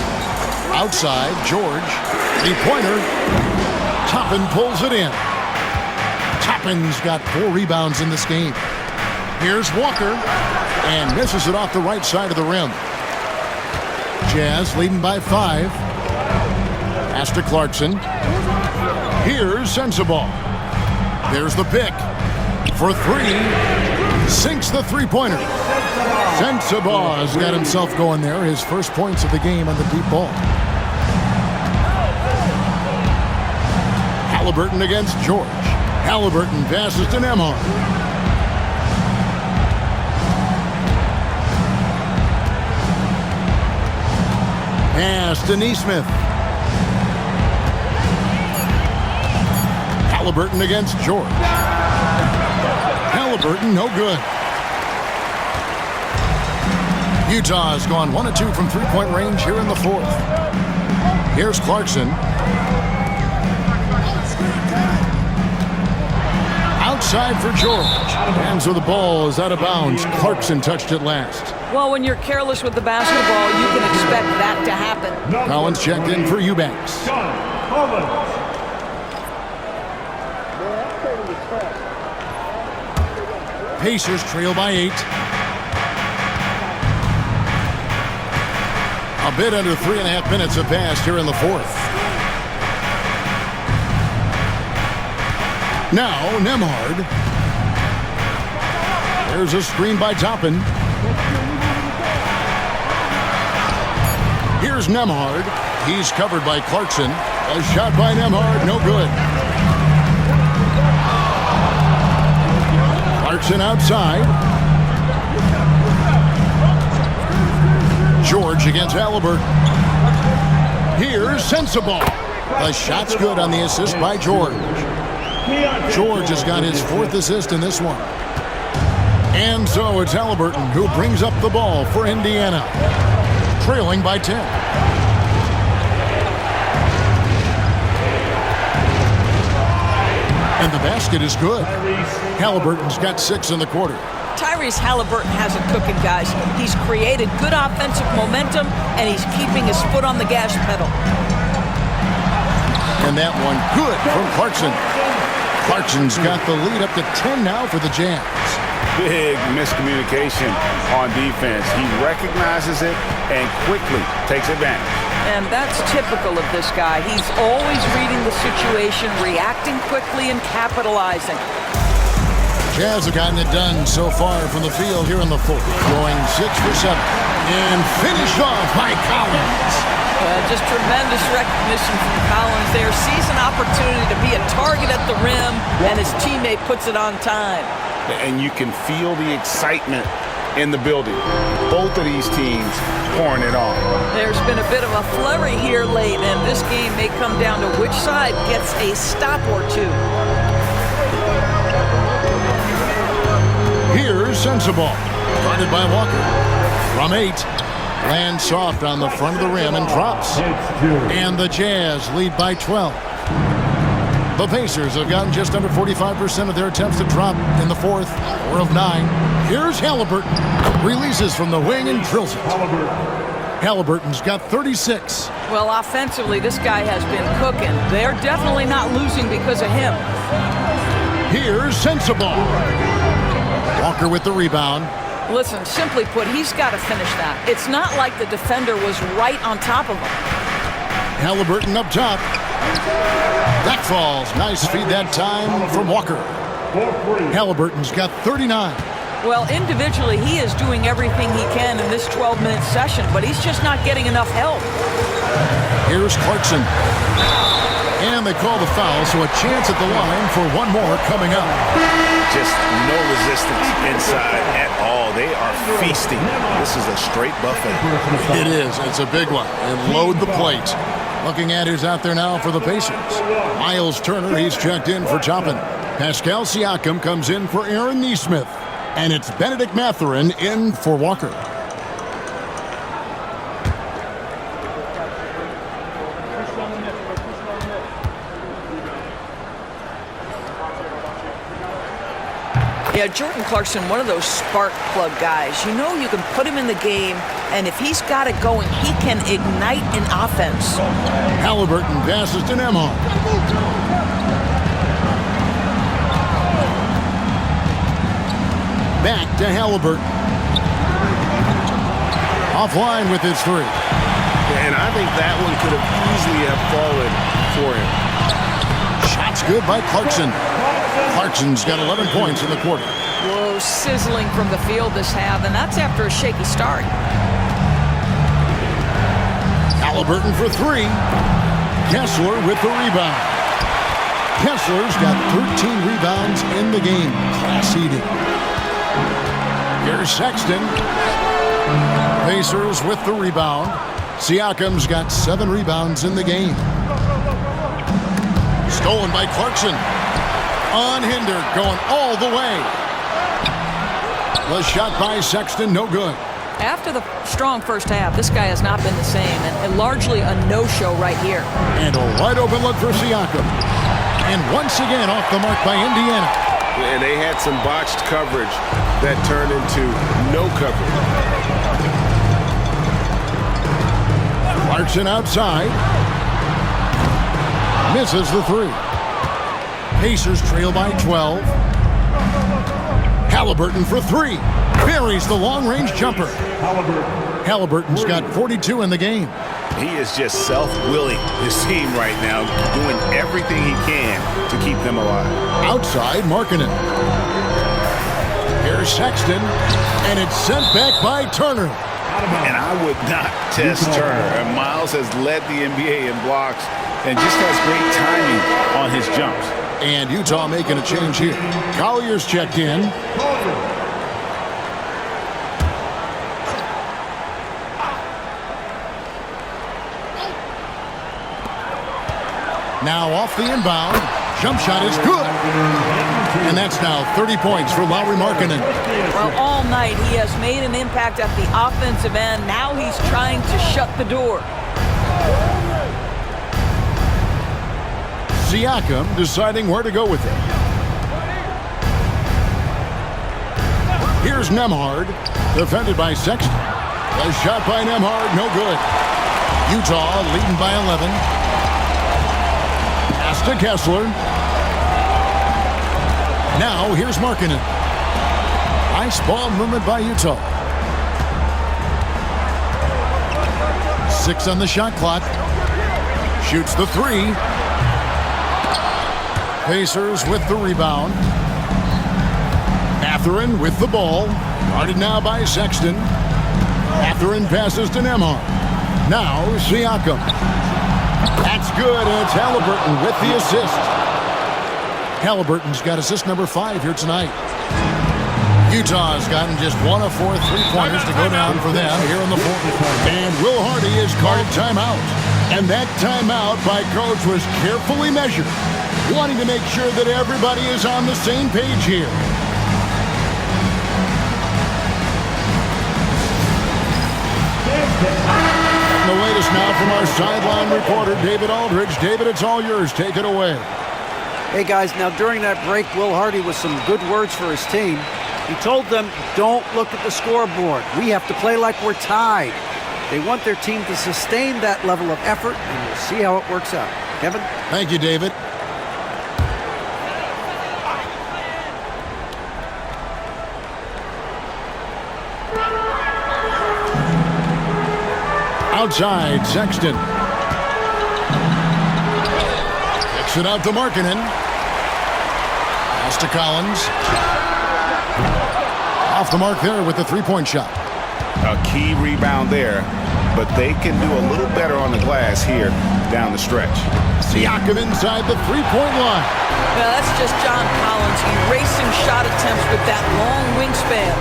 Outside, George, three-pointer. Toppin pulls it in. Toppin's got 4 rebounds in this game. Here's Walker, and misses it off the right side of the rim. Jazz leading by 5. Pass to Clarkson. Here's Sensabaugh. There's the pick for 3. Sinks the three-pointer. Sensabaugh's got himself going there. His first points of the game on the deep ball. Halliburton against George. Halliburton passes to Nembhard. Pass to Nesmith. Halliburton against George. Halliburton, no good. Utah has gone 1 of 2 from three-point range here in the 4th. Here's Clarkson. Outside for George. Hands with the ball is out of bounds. Clarkson touched it last. Well, when you're careless with the basketball, you can expect that to happen. Collins checked in for Eubanks. Pacers trail by 8. A bit under 3.5 minutes have passed here in the 4th. Now, Nembhard. There's a screen by Toppin. Here's Nembhard. He's covered by Clarkson. A shot by Nembhard, no good. Clarkson outside. George against Halliburton. Here's Sensabaugh. The shot's good on the assist by George. George has got his 4th assist in this one. And so it's Halliburton who brings up the ball for Indiana, trailing by 10. And the basket is good. Halliburton's got 6 in the quarter. Tyrese Halliburton has it cooking, guys. He's created good offensive momentum, and he's keeping his foot on the gas pedal. And that one good from Clarkson. Clarkson's got the lead up to 10 now for the Jazz. Big miscommunication on defense. He recognizes it and quickly takes advantage. And that's typical of this guy. He's always reading the situation, reacting quickly, and capitalizing. Jazz have gotten it done so far from the field here in the 4th, going 6 for 7. And finished off by Collins. Just tremendous recognition from Collins there. Sees an opportunity to be a target at the rim, and his teammate puts it on time. And you can feel the excitement in the building. Both of these teams pouring it on. There's been a bit of a flurry here late, and this game may come down to which side gets a stop or 2. Here's Sensabaugh, guarded by Walker. From 8, lands soft on the front of the rim and drops. And the Jazz lead by 12. The Pacers have gotten just under 45% of their attempts to drop in the 4th, 4 of 9. Here's Halliburton. Releases from the wing and drills it. Halliburton's got 36. Well, offensively, this guy has been cooking. They're definitely not losing because of him. Here's Sensabaugh. Walker with the rebound. Listen, simply put, he's got to finish that. It's not like the defender was right on top of him. Halliburton up top. That falls. Nice feed that time from Walker. Halliburton's got 39. Well, individually, he is doing everything he can in this 12-minute session, but he's just not getting enough help. Here's Clarkson. And they call the foul, so a chance at the line for one more coming up. Just no resistance inside at all. They are feasting. This is a straight buffet. It is. It's a big one. And load the plate. Looking at who's out there now for the Pacers. Miles Turner, he's checked in for Toppin. Pascal Siakam comes in for Aaron Nesmith. And it's Benedict Mathurin in for Walker. Yeah, Jordan Clarkson, one of those spark plug guys. You know you can put him in the game, and if he's got it going, he can ignite an offense. Halliburton passes to Nembhard. Back to Halliburton. Offline with his three. And I think that one could have easily have fallen for him. Shots good by Clarkson. Clarkson's got 11 points in the quarter. Whoa, sizzling from the field this half, and that's after a shaky start. Halliburton for three. Kessler with the rebound. Kessler's got 13 rebounds in the game. Class eating. Here's Sexton. Pacers with the rebound. Siakam's got 7 rebounds in the game. Stolen by Clarkson. Unhindered, going all the way. The shot by Sexton, no good. After the strong first half, this guy has not been the same, and largely a no-show right here. And a wide open look for Siakam. And once again off the mark by Indiana. And they had some botched coverage that turned into no coverage. Clarkson outside. Misses the three. Pacers trail by 12. Halliburton for three. Buries the long-range jumper. Halliburton's got 42 in the game. He is just self-willing, his team right now, doing everything he can to keep them alive. Outside, Markkanen. Here's Sexton, and it's sent back by Turner. And I would not test Turner. And Miles has led the NBA in blocks and just has great timing on his jumps. And Utah making a change here. Collier's checked in. Now off the inbound. Jump shot is good. And that's now 30 points for Lauri Markkanen. Well, all night he has made an impact at the offensive end. Now he's trying to shut the door. Siakam deciding where to go with it. Here's Nembhard, defended by Sexton. A shot by Nembhard, no good. Utah leading by 11. Pass to Kessler. Now here's Markkanen. Nice ball movement by Utah. 6 on the shot clock. Shoots the three. Pacers with the rebound. Mathurin with the ball. Guarded now by Sexton. Mathurin passes to Nembhard. Now Siakam. That's good, and it's Halliburton with the assist. Halliburton's got assist number 5 here tonight. Utah's gotten just 1 of 4 3-pointers to go down for them here in the fourth. And Will Hardy is called timeout. And that timeout by coach was carefully measured, wanting to make sure that everybody is on the same page here. The latest now from our sideline reporter, David Aldridge. David, it's all yours. Take it away. Hey, guys, now during that break, Will Hardy with some good words for his team. He told them, don't look at the scoreboard. We have to play like we're tied. They want their team to sustain that level of effort, and we'll see how it works out. Kevin? Thank you, David. Outside, Sexton. Kicks it out to Markkanen. Pass to Collins. Off the mark there with the three-point shot. A key rebound there, but they can do a little better on the glass here down the stretch. Siakam inside the three-point line. Well, that's just John Collins erasing shot attempts with that long wingspan.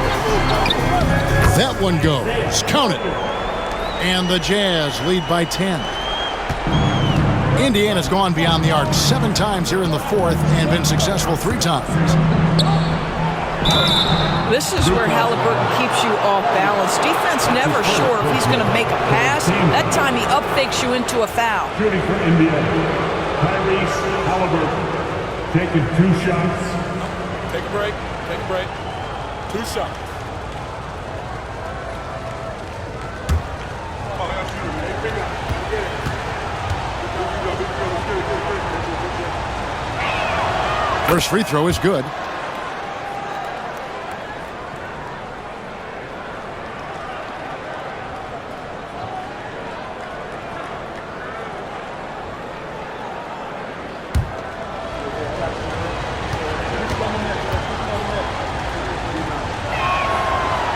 That one goes. Count it. And the Jazz lead by 10. Indiana's gone beyond the arc 7 times here in the fourth and been successful 3 times. This is where Halliburton keeps you off balance. Defense never sure if he's going to make a pass. That time he up-fakes you into a foul. Shooting for Indiana, Tyrese Halliburton, taking 2 shots. Take a break. Take a celebrate. 2 shots. First free throw is good.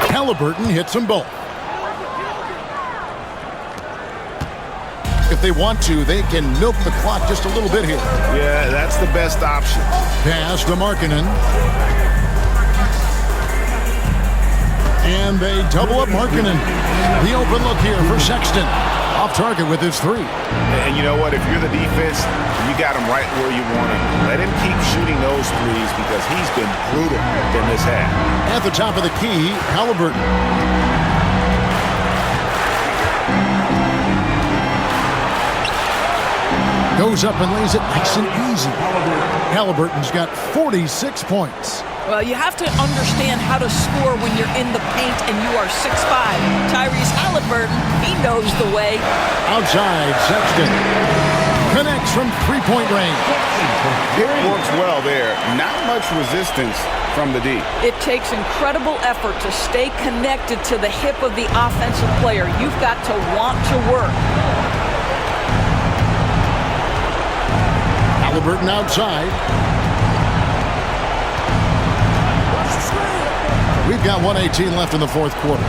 Halliburton hits them both. If they want to, they can milk the clock just a little bit here. Yeah, that's the best option. Pass to Markkanen. And they double up Markkanen. The open look here for Sexton. Off target with his 3. And you know what? If you're the defense, you got him right where you want him. Let him keep shooting those threes because he's been brutal in this half. At the top of the key, Halliburton. Goes up and lays it nice and easy. Halliburton's got 46 points. Well, you have to understand how to score when you're in the paint and you are 6'5". Tyrese Halliburton, he knows the way. Outside, Sexton connects from three-point range. It works well there. Not much resistance from the D. It takes incredible effort to stay connected to the hip of the offensive player. You've got to want to work. Halliburton outside. We've got 1:18 left in the fourth quarter.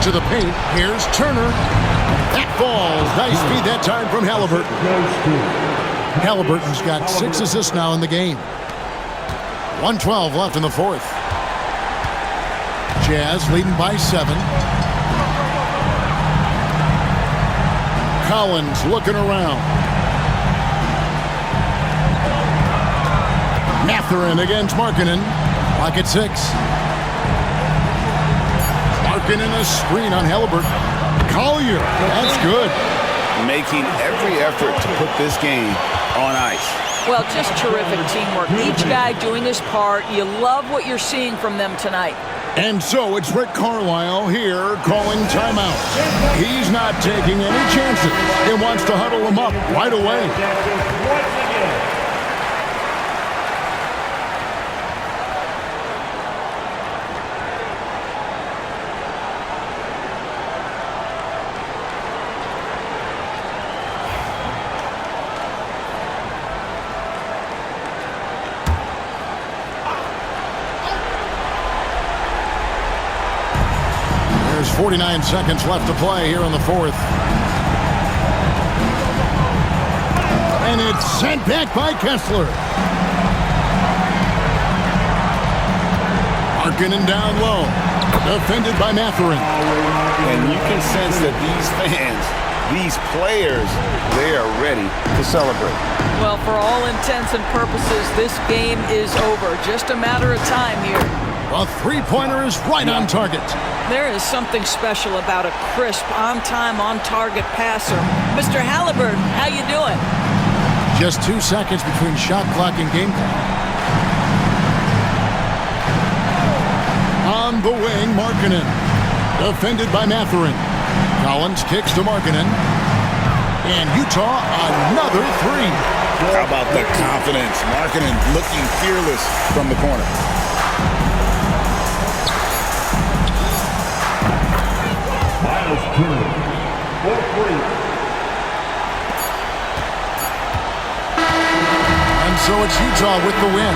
To the paint, here's Turner. That falls. Nice feed that time from Halliburton. Halliburton's got 6 assists now in the game. 1:12 left in the fourth. Jazz leading by 7. Collins looking around. Mathurin against Markkanen. Lock at 6. Markkanen a screen on Halliburton. Collier, that's good. Making every effort to put this game on ice. Well, just terrific teamwork. Each guy doing his part. You love what you're seeing from them tonight. And so it's Rick Carlisle here calling timeout. He's not taking any chances. He wants to huddle them up right away. There's 49 seconds left to play here in the fourth. And it's sent back by Kessler. Markkanen down low. Defended by Mathurin. And you can sense that these fans, these players, they are ready to celebrate. Well, for all intents and purposes, this game is over. Just a matter of time here. A three-pointer is right on target. There is something special about a crisp, on-time, on-target passer. Mr. Halliburton, how you doing? Just 2 seconds between shot clock and game clock. On the wing, Markkanen. Defended by Mathurin. Collins kicks to Markkanen. And Utah, another 3. How about the confidence? Markkanen looking fearless from the corner. And so it's Utah with the win.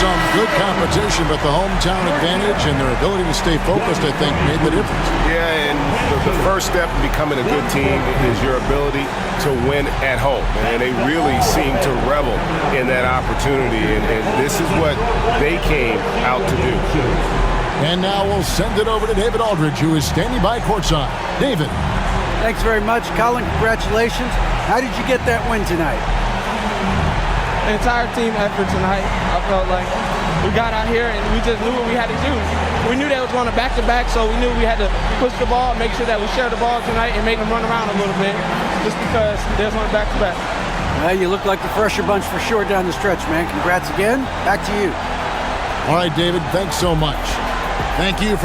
Some good competition, but the hometown advantage and their ability to stay focused, I think, made the difference. Yeah, and the first step in becoming a good team is your ability to win at home. And they really seem to revel in that opportunity, and this is what they came out to do. And now we'll send it over to David Aldridge, who is standing by courtside. David. Thanks very much, Colin. Congratulations. How did you get that win tonight? The entire team effort tonight. I felt like we got out here and we just knew what we had to do. We knew they was going to back-to-back, so we knew we had to push the ball, make sure that we shared the ball tonight and make them run around a little bit just because they was going back-to-back. Well, you look like the fresher bunch for sure down the stretch, man. Congrats again. Back to you. All right, David, thanks so much. Thank you for